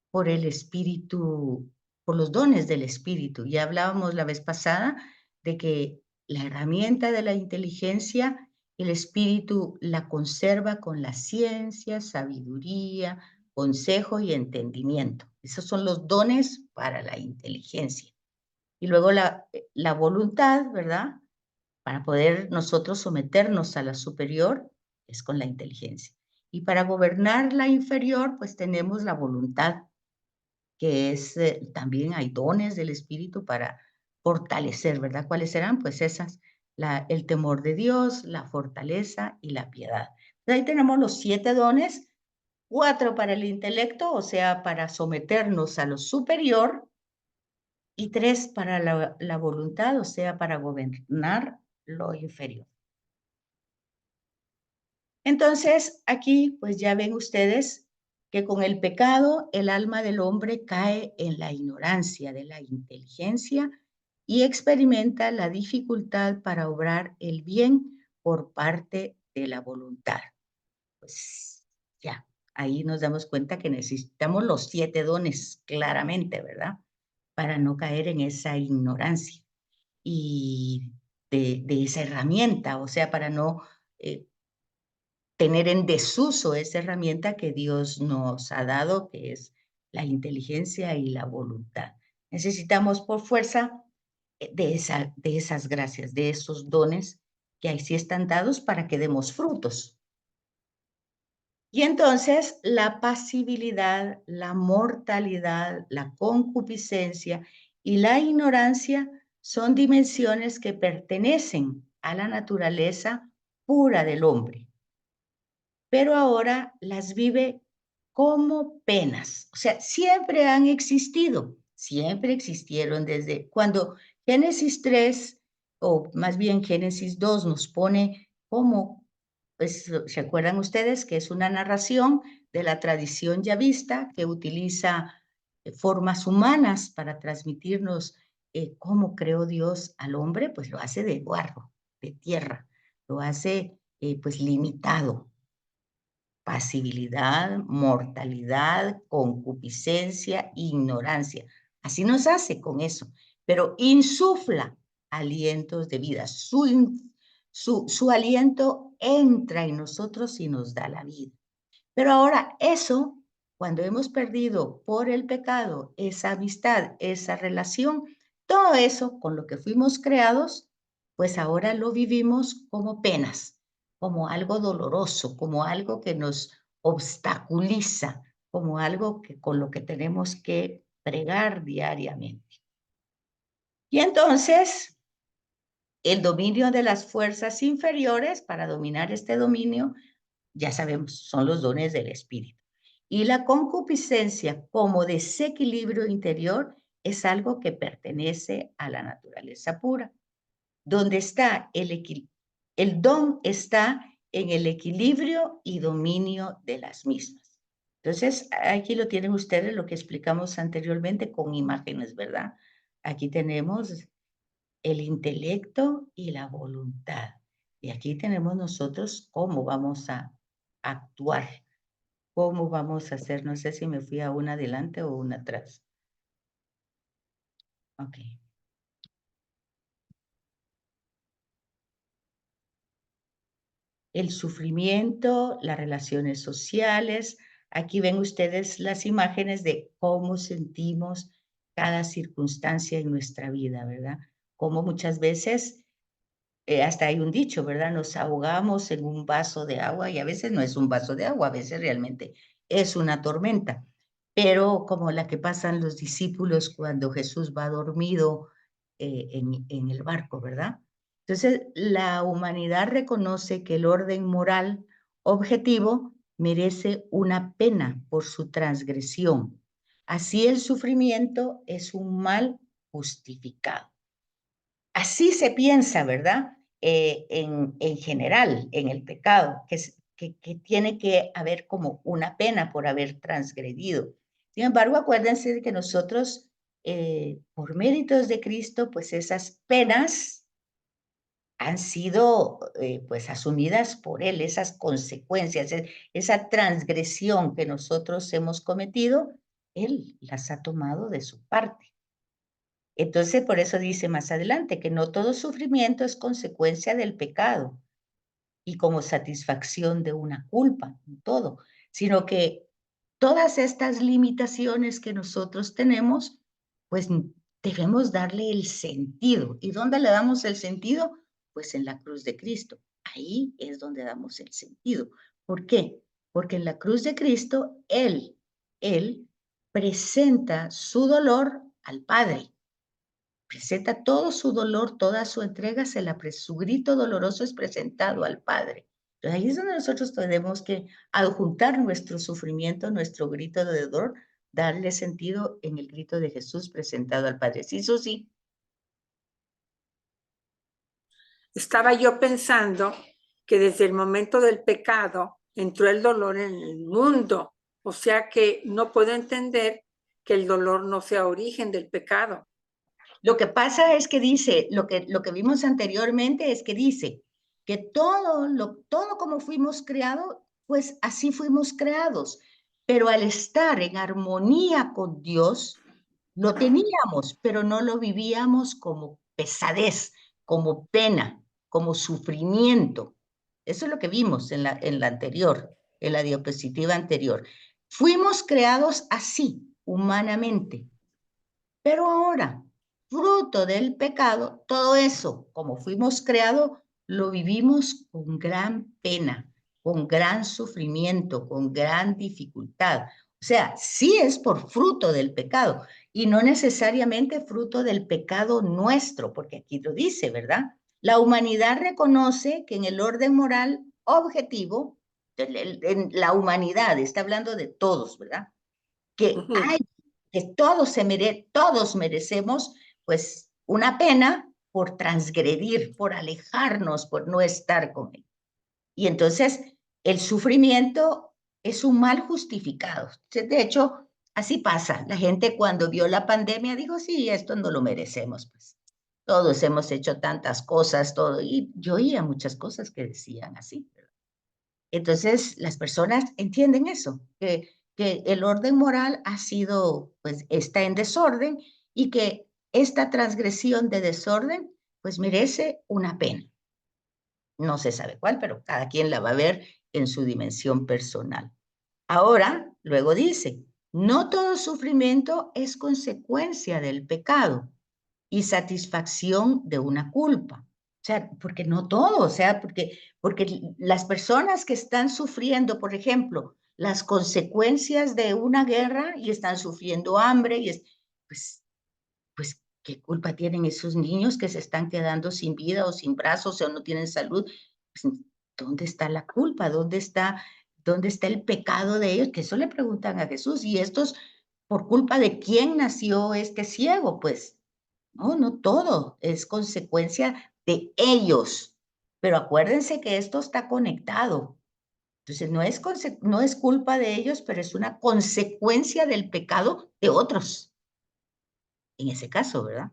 por el Espíritu por los dones del Espíritu. Ya hablábamos la vez pasada de que la herramienta de la inteligencia, el Espíritu la conserva con la ciencia, sabiduría, consejo y entendimiento. Esos son los dones para la inteligencia. Y luego la voluntad, ¿verdad? Para poder nosotros someternos a la superior es con la inteligencia. Y para gobernar la inferior, pues tenemos la voluntad, que es, también hay dones del Espíritu para fortalecer, ¿verdad? ¿Cuáles serán? Pues esas, el temor de Dios, la fortaleza y la piedad. Entonces, ahí tenemos los 7 dones, 4 para el intelecto, o sea, para someternos a lo superior, y 3 para la voluntad, o sea, para gobernar lo inferior. Entonces, aquí, pues ya ven ustedes que con el pecado el alma del hombre cae en la ignorancia de la inteligencia y experimenta la dificultad para obrar el bien por parte de la voluntad. Pues ya, ahí nos damos cuenta que necesitamos los 7 dones claramente, ¿verdad? Para no caer en esa ignorancia y de esa herramienta, o sea, para no tener en desuso esa herramienta que Dios nos ha dado, que es la inteligencia y la voluntad. Necesitamos por fuerza de esas gracias, de esos dones que ahí sí están dados para que demos frutos. Y entonces la pasibilidad, la mortalidad, la concupiscencia y la ignorancia son dimensiones que pertenecen a la naturaleza pura del hombre, pero ahora las vive como penas. O sea, siempre han existido, siempre existieron desde cuando Génesis 3, o más bien Génesis 2, nos pone como, pues, ¿se acuerdan ustedes que es una narración de la tradición yavista que utiliza formas humanas para transmitirnos cómo creó Dios al hombre? Pues lo hace de barro, de tierra, lo hace pues limitado, pasibilidad, mortalidad, concupiscencia, ignorancia. Así nos hace con eso, pero insufla alientos de vida. Su aliento entra en nosotros y nos da la vida. Pero ahora eso, cuando hemos perdido por el pecado esa amistad, esa relación, todo eso con lo que fuimos creados, pues ahora lo vivimos como penas, como algo doloroso, como algo que nos obstaculiza, como algo que, con lo que tenemos que pregar diariamente. Y entonces, el dominio de las fuerzas inferiores, para dominar este dominio, ya sabemos, son los dones del espíritu. Y la concupiscencia como desequilibrio interior es algo que pertenece a la naturaleza pura. Donde está el don está en el equilibrio y dominio de las mismas. Entonces, aquí lo tienen ustedes, lo que explicamos anteriormente con imágenes, ¿verdad? Aquí tenemos el intelecto y la voluntad. Y aquí tenemos nosotros cómo vamos a actuar, cómo vamos a hacer. No sé si me fui a una adelante o una atrás. Ok. El sufrimiento, las relaciones sociales. Aquí ven ustedes las imágenes de cómo sentimos cada circunstancia en nuestra vida, ¿verdad? Cómo muchas veces, hasta hay un dicho, ¿verdad? Nos ahogamos en un vaso de agua y a veces no es un vaso de agua, a veces realmente es una tormenta, pero como la que pasan los discípulos cuando Jesús va dormido en el barco, ¿verdad? Entonces, la humanidad reconoce que el orden moral objetivo merece una pena por su transgresión. Así el sufrimiento es un mal justificado. Así se piensa, ¿verdad? En general, en el pecado, que tiene que haber como una pena por haber transgredido. Sin embargo, acuérdense de que nosotros, por méritos de Cristo, pues esas penas han sido pues asumidas por Él, esas consecuencias, esa transgresión que nosotros hemos cometido, Él las ha tomado de su parte. Entonces, por eso dice más adelante que no todo sufrimiento es consecuencia del pecado y como satisfacción de una culpa, no todo, sino que todas estas limitaciones que nosotros tenemos, pues debemos darle el sentido. ¿Y dónde le damos el sentido? Pues en la cruz de Cristo. Ahí es donde damos el sentido. ¿Por qué? Porque en la cruz de Cristo, Él presenta su dolor al Padre. Presenta todo su dolor, toda su entrega, su grito doloroso es presentado al Padre. Entonces ahí es donde nosotros tenemos que adjuntar nuestro sufrimiento, nuestro grito de dolor, darle sentido en el grito de Jesús presentado al Padre. Sí, Susi. Estaba yo pensando que desde el momento del pecado entró el dolor en el mundo, o sea que no puedo entender que el dolor no sea origen del pecado. Lo que pasa es que dice, lo que vimos anteriormente es que dice que todo como fuimos creados, pues así fuimos creados. Pero al estar en armonía con Dios, lo teníamos, pero no lo vivíamos como pesadez, como pena, como sufrimiento. Eso es lo que vimos en la anterior, en la diapositiva anterior. Fuimos creados así, humanamente. Pero ahora, fruto del pecado, todo eso, como fuimos creados, lo vivimos con gran pena, con gran sufrimiento, con gran dificultad. O sea, sí es por fruto del pecado y no necesariamente fruto del pecado nuestro, porque aquí lo dice, ¿verdad? La humanidad reconoce que en el orden moral objetivo, en la humanidad, está hablando de todos, ¿verdad? Que hay que todos merecemos pues una pena por transgredir, por alejarnos, por no estar con él. Y entonces el sufrimiento es un mal justificado. De hecho, así pasa. La gente cuando vio la pandemia dijo, sí, esto no lo merecemos, pues. Todos hemos hecho tantas cosas, todo. Y yo oía muchas cosas que decían así. Entonces, las personas entienden eso, que el orden moral ha sido, pues está en desorden y que esta transgresión de desorden, pues merece una pena. No se sabe cuál, pero cada quien la va a ver en su dimensión personal. Ahora, luego dice, no todo sufrimiento es consecuencia del pecado y satisfacción de una culpa. O sea, porque no todo, o sea, porque las personas que están sufriendo, por ejemplo, las consecuencias de una guerra y están sufriendo hambre, pues, pues, ¿qué culpa tienen esos niños que se están quedando sin vida o sin brazos o no tienen salud? Pues, ¿dónde está la culpa? ¿Dónde está el pecado de ellos? Que eso le preguntan a Jesús. Y estos, ¿por culpa de quién nació este ciego? Pues no, no todo, es consecuencia de ellos. Pero acuérdense que esto está conectado. Entonces, no es culpa de ellos, pero es una consecuencia del pecado de otros, en ese caso, ¿verdad?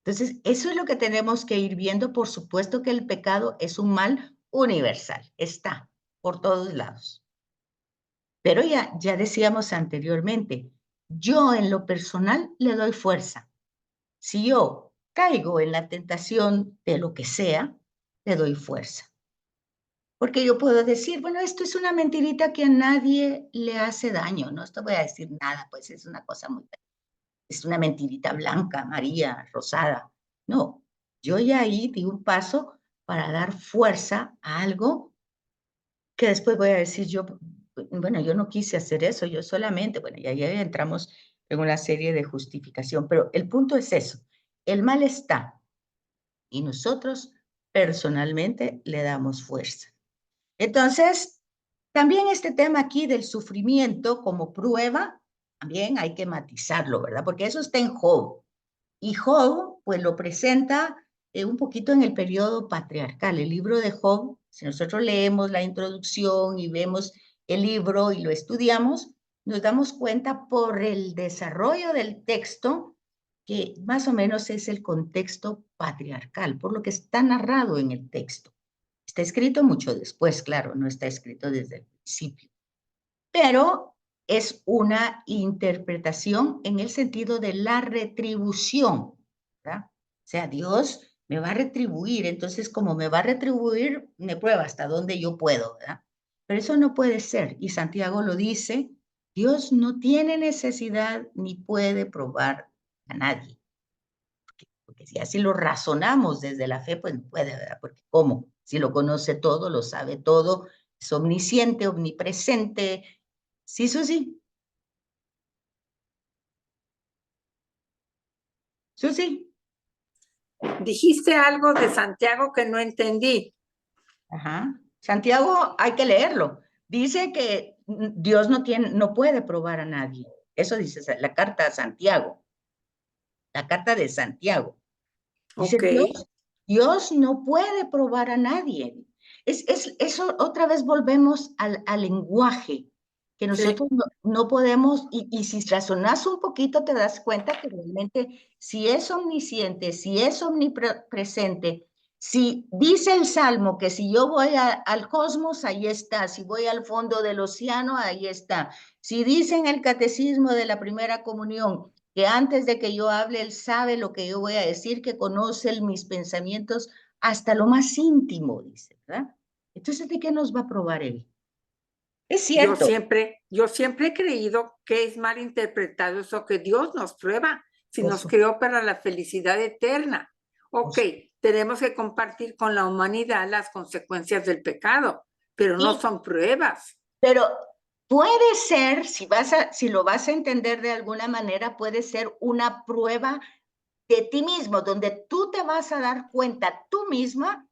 Entonces, eso es lo que tenemos que ir viendo. Por supuesto que el pecado es un mal universal, está por todos lados. Pero ya decíamos anteriormente, yo en lo personal le doy fuerza. Si yo caigo en la tentación de lo que sea, le doy fuerza. Porque yo puedo decir, bueno, esto es una mentirita que a nadie le hace daño, no te voy a decir nada, pues es una cosa es una mentirita blanca, amarilla, rosada. No, yo ya ahí di un paso para dar fuerza a algo que después voy a decir yo, bueno, yo no quise hacer eso, yo solamente, bueno, ya entramos en una serie de justificación, pero el punto es eso, el mal está y nosotros personalmente le damos fuerza. Entonces, también este tema aquí del sufrimiento como prueba, también hay que matizarlo, ¿verdad? Porque eso está en Job. Y Job, pues lo presenta un poquito en el periodo patriarcal. El libro de Job, si nosotros leemos la introducción y vemos el libro y lo estudiamos, nos damos cuenta por el desarrollo del texto que más o menos es el contexto patriarcal, por lo que está narrado en el texto. Está escrito mucho después, claro, no está escrito desde el principio. Pero es una interpretación en el sentido de la retribución, ¿verdad? O sea, Dios me va a retribuir, entonces como me va a retribuir, me prueba hasta donde yo puedo, ¿verdad? Pero eso no puede ser, y Santiago lo dice, Dios no tiene necesidad ni puede probar a nadie. Porque si así lo razonamos desde la fe, pues no puede, ¿verdad? Porque ¿cómo? Si lo conoce todo, lo sabe todo, es omnisciente, omnipresente. Sí, Susi. Susi. Dijiste algo de Santiago que no entendí. Ajá. Santiago hay que leerlo. Dice que Dios no puede probar a nadie. Eso dice la carta a Santiago, la carta de Santiago. Dice Ok, Dios no puede probar a nadie. Eso otra vez volvemos al lenguaje, que nosotros sí. no podemos, y si razonas un poquito te das cuenta que realmente si es omnisciente, si es omnipresente, si dice el Salmo que si yo voy al cosmos, ahí está, si voy al fondo del océano, ahí está. Si dice en el catecismo de la primera comunión que antes de que yo hable, Él sabe lo que yo voy a decir, que conoce mis pensamientos hasta lo más íntimo, dice, ¿verdad? Entonces, ¿de qué nos va a probar Él? Es cierto. Yo siempre he creído que es mal interpretado eso que Dios nos prueba si Por nos su, creó para la felicidad eterna. por Ok, su, tenemos que compartir con la humanidad las consecuencias del pecado, pero no y, son pruebas. pero puede ser, si lo vas a entender de alguna manera, puede ser una prueba de ti mismo, donde tú te vas a dar cuenta tú misma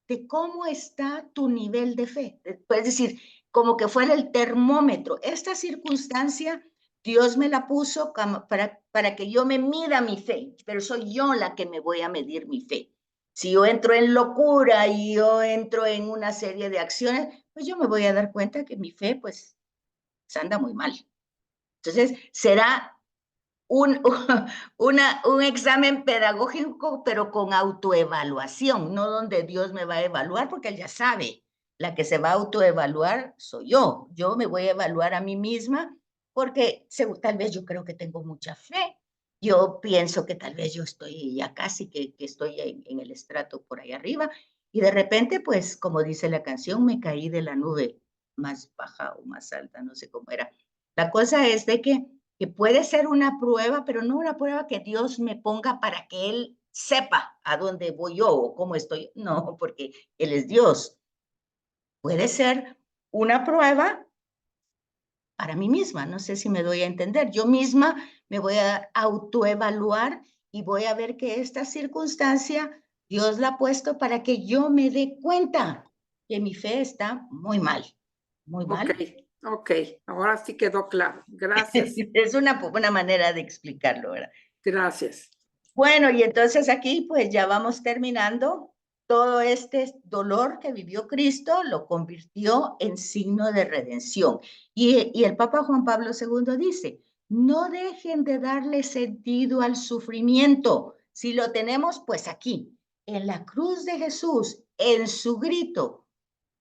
de cómo está tu nivel de fe. Es decir, como que fuera el termómetro. Esta circunstancia, Dios me la puso para que yo me mida mi fe, pero soy yo la que me voy a medir mi fe. Si yo entro en locura y yo entro en una serie de acciones, pues yo me voy a dar cuenta que mi fe, pues, anda muy mal. Entonces, será un, un examen pedagógico, pero con autoevaluación, no donde Dios me va a evaluar, porque Él ya sabe, la que se va a autoevaluar soy yo. Yo me voy a evaluar a mí misma porque tal vez yo creo que tengo mucha fe. Yo pienso que tal vez yo estoy ya casi que estoy en el estrato por ahí arriba y de repente, pues, como dice la canción, me caí de la nube más baja o más alta, no sé cómo era. La cosa es de que puede ser una prueba, pero no una prueba que Dios me ponga para que Él sepa a dónde voy yo o cómo estoy. No, porque Él es Dios. Puede ser una prueba para mí misma. No sé si me doy a entender. Yo misma me voy a autoevaluar y voy a ver que esta circunstancia Dios la ha puesto para que yo me dé cuenta que mi fe está muy mal. Muy Ok, mal. ok, ahora sí quedó claro. Gracias, Es una manera de explicarlo, ¿verdad? gracias. Bueno, y entonces aquí pues ya vamos terminando. Todo este dolor que vivió Cristo lo convirtió en signo de redención. Y el Papa Juan Pablo II dice, no dejen de darle sentido al sufrimiento. Si lo tenemos, pues aquí, en la cruz de Jesús, en su grito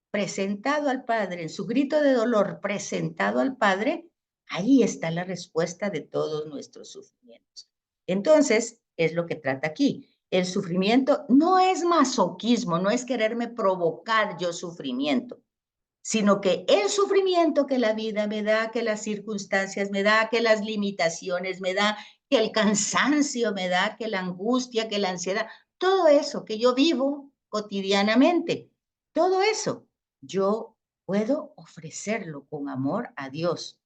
presentado al Padre, en su grito de dolor presentado al Padre, ahí está la respuesta de todos nuestros sufrimientos. Entonces, es lo que trata aquí. El sufrimiento no es masoquismo, no es quererme provocar yo sufrimiento, sino que el sufrimiento que la vida me da, que las circunstancias me da, que las limitaciones me da, que el cansancio me da, que la angustia, que la ansiedad, todo eso que yo vivo cotidianamente, todo eso yo puedo ofrecerlo con amor a Dios.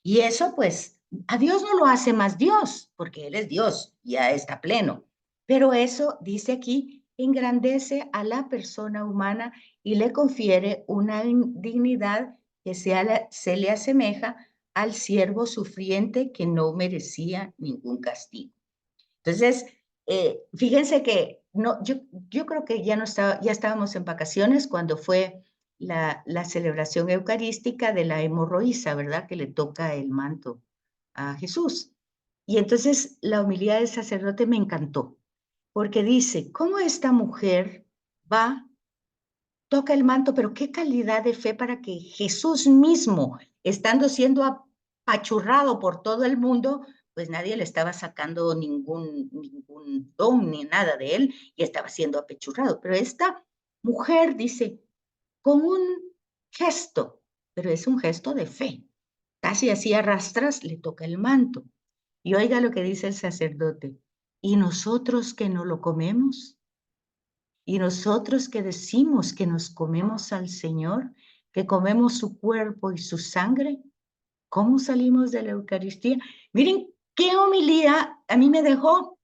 Y eso pues a Dios no lo hace más Dios, porque Él es Dios, ya está pleno. Pero eso, dice aquí, engrandece a la persona humana y le confiere una dignidad que se le asemeja al siervo sufriente que no merecía ningún castigo. Entonces, fíjense que no, yo creo que ya estábamos en vacaciones cuando fue la celebración eucarística de la hemorroísa, ¿verdad? Que le toca el manto a Jesús. Y entonces la homilía del sacerdote me encantó, porque dice, ¿cómo esta mujer va, toca el manto, pero qué calidad de fe para que Jesús mismo, estando siendo apachurrado por todo el mundo, pues nadie le estaba sacando ningún don ni nada de él y estaba siendo apachurrado. Pero esta mujer dice, con un gesto, pero es un gesto de fe, casi así a rastras le toca el manto. Y oiga lo que dice el sacerdote, ¿y nosotros que no lo comemos? ¿Y nosotros que decimos que nos comemos al Señor, que comemos su cuerpo y su sangre? ¿Cómo salimos de la Eucaristía? Miren qué homilía a mí me dejó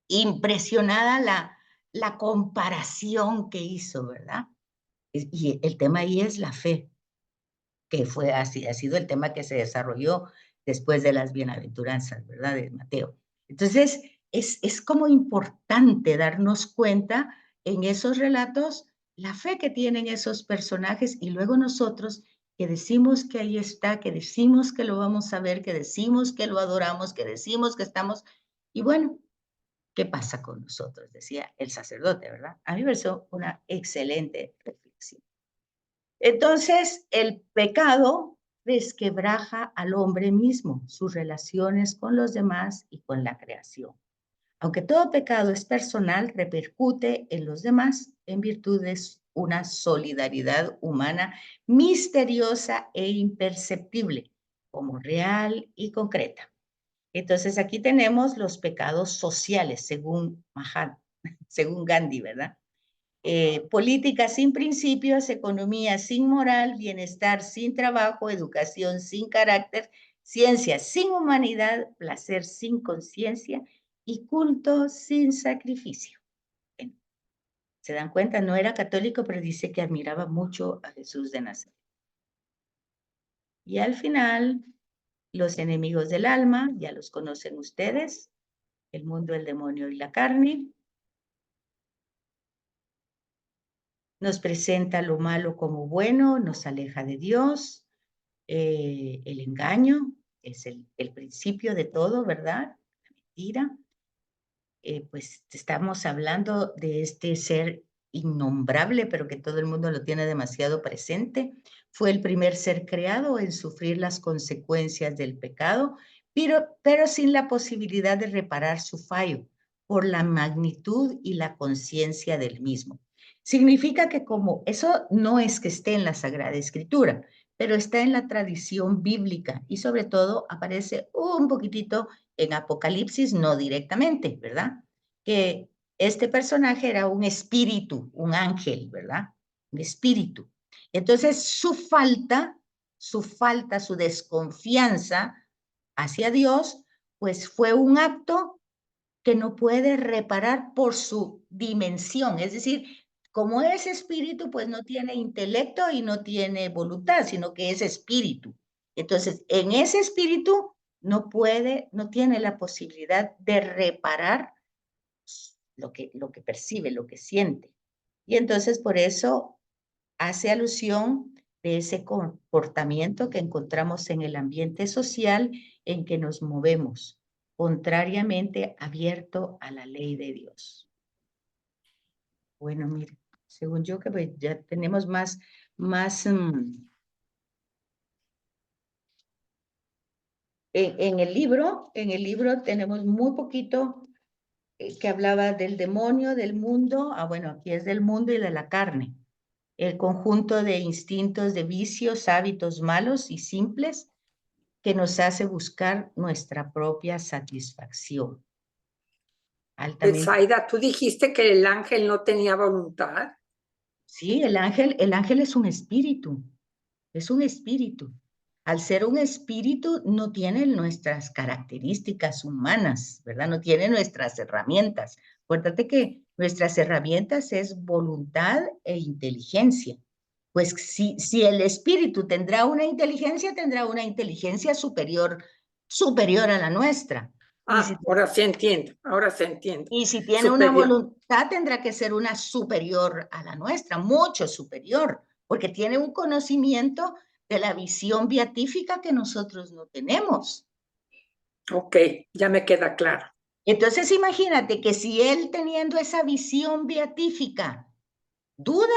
impresionada la comparación que hizo, ¿verdad? Y el tema ahí es la fe, que fue así, ha sido el tema que se desarrolló después de las bienaventuranzas, ¿verdad? De Mateo. Entonces, es como importante darnos cuenta en esos relatos la fe que tienen esos personajes y luego nosotros que decimos que ahí está, que decimos que lo vamos a ver, que decimos que lo adoramos, que decimos que estamos, y bueno, ¿qué pasa con nosotros? Decía el sacerdote, ¿verdad? A mí me pareció una excelente reflexión. Entonces, el pecado resquebraja al hombre mismo, sus relaciones con los demás y con la creación. Aunque todo pecado es personal, repercute en los demás en virtud de una solidaridad humana misteriosa e imperceptible, como real y concreta. Entonces, aquí tenemos los pecados sociales, según según Gandhi, ¿verdad? Política sin principios, economía sin moral, bienestar sin trabajo, educación sin carácter, ciencia sin humanidad, placer sin conciencia y culto sin sacrificio. Bueno, se dan cuenta, no era católico, pero dice que admiraba mucho a Jesús de Nazaret. Y al final, los enemigos del alma, ya los conocen ustedes, el mundo, el demonio y la carne. Nos presenta lo malo como bueno, nos aleja de Dios. El engaño es el principio de todo, ¿verdad? La mentira. Pues estamos hablando de este ser innombrable, pero que todo el mundo lo tiene demasiado presente. Fue el primer ser creado en sufrir las consecuencias del pecado, pero sin la posibilidad de reparar su fallo por la magnitud y la conciencia del mismo. Significa que como eso no es que esté en la Sagrada Escritura, pero está en la tradición bíblica y sobre todo aparece un poquitito en Apocalipsis, no directamente, ¿verdad? Que este personaje era un espíritu, un ángel, ¿verdad? Un espíritu. Entonces, su desconfianza hacia Dios, pues fue un acto que no puede reparar por su dimensión. Es decir, como es espíritu, pues no tiene intelecto y no tiene voluntad, sino que es espíritu. Entonces, en ese espíritu no tiene la posibilidad de reparar lo que percibe, lo que siente. Y entonces por eso hace alusión de ese comportamiento que encontramos en el ambiente social en que nos movemos, contrariamente abierto a la ley de Dios. Bueno, mire, según yo que pues ya tenemos más en el libro tenemos muy poquito que hablaba del demonio, del mundo. Bueno, aquí es del mundo y de la carne. El conjunto de instintos, de vicios, hábitos malos y simples que nos hace buscar nuestra propia satisfacción. Altamente. Betsaida, tú dijiste que el ángel no tenía voluntad. Sí, el ángel es un espíritu. Es un espíritu. Al ser un espíritu no tiene nuestras características humanas, ¿verdad? No tiene nuestras herramientas. Acuérdate que nuestras herramientas es voluntad e inteligencia. Pues si el espíritu tendrá una inteligencia superior a la nuestra. Ahora sí entiendo, Y si tiene una Superior. voluntad, tendrá que ser una superior a la nuestra, mucho superior, porque tiene un conocimiento de la visión beatífica que nosotros no tenemos. Ok, ya me queda claro. Entonces imagínate que si él teniendo esa visión beatífica duda,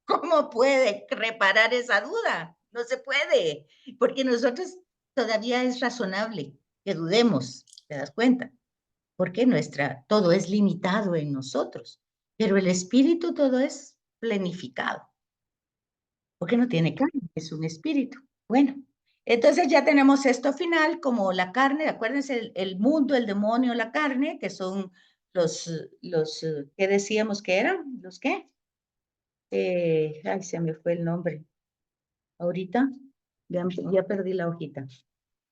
¿cómo puede reparar esa duda? No se puede, porque nosotros todavía es razonable que dudemos, ¿te das cuenta? Porque todo es limitado en nosotros, pero el espíritu todo es planificado, porque no tiene carne, es un espíritu. Bueno, entonces ya tenemos esto final, como la carne, acuérdense, el mundo, el demonio, la carne, que son ¿qué decíamos que eran? ¿Los qué? Ay, se me fue el nombre. Ahorita, ya perdí la hojita.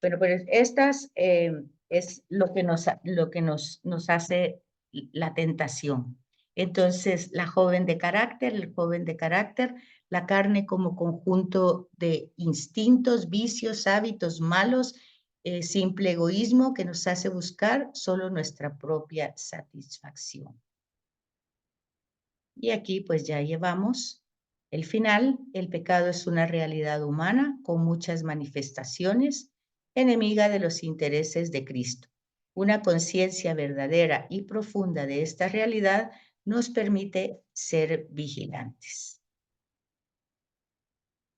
Pero pues estas es lo que nos hace la tentación. Entonces, la joven de carácter, el joven de carácter, la carne como conjunto de instintos, vicios, hábitos malos, simple egoísmo que nos hace buscar solo nuestra propia satisfacción. Y aquí pues ya llevamos el final. El pecado es una realidad humana con muchas manifestaciones, enemiga de los intereses de Cristo. Una conciencia verdadera y profunda de esta realidad nos permite ser vigilantes.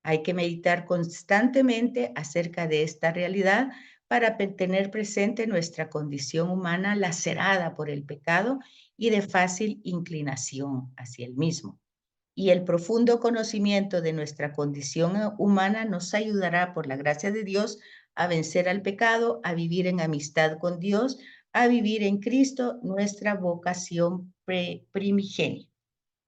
Hay que meditar constantemente acerca de esta realidad para tener presente nuestra condición humana lacerada por el pecado y de fácil inclinación hacia el mismo. Y el profundo conocimiento de nuestra condición humana nos ayudará, por la gracia de Dios, a vencer al pecado, a vivir en amistad con Dios, a vivir en Cristo nuestra vocación primigenia.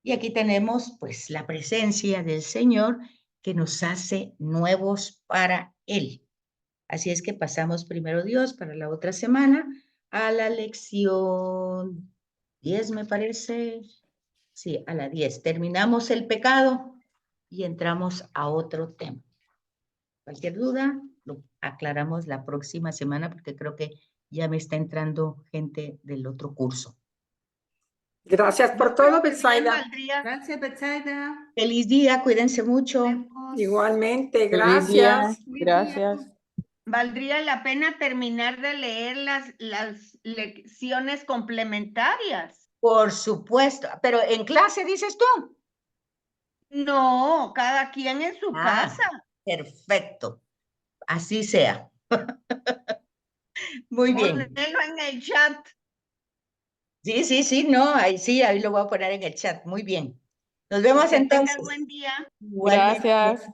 Y aquí tenemos pues la presencia del Señor que nos hace nuevos para Él. Así es que pasamos primero Dios para la otra semana a la lección 10, me parece. Sí, a la 10. Terminamos el pecado y entramos a otro tema. Cualquier duda, lo aclaramos la próxima semana porque creo que ya me está entrando gente del otro curso. Gracias por todo, Betsaida. Gracias, Betsaida. Feliz día, cuídense mucho. Igualmente, Feliz día. gracias. Gracias. Valdría la pena terminar de leer las lecciones complementarias. Por supuesto, pero en clase dices tú. No, cada quien en su casa. Perfecto, así sea. Muy bien. Ponelo en el chat. Sí, no, ahí lo voy a poner en el chat. Muy bien. Nos vemos Que entonces. tengas buen día. Igualmente. Gracias.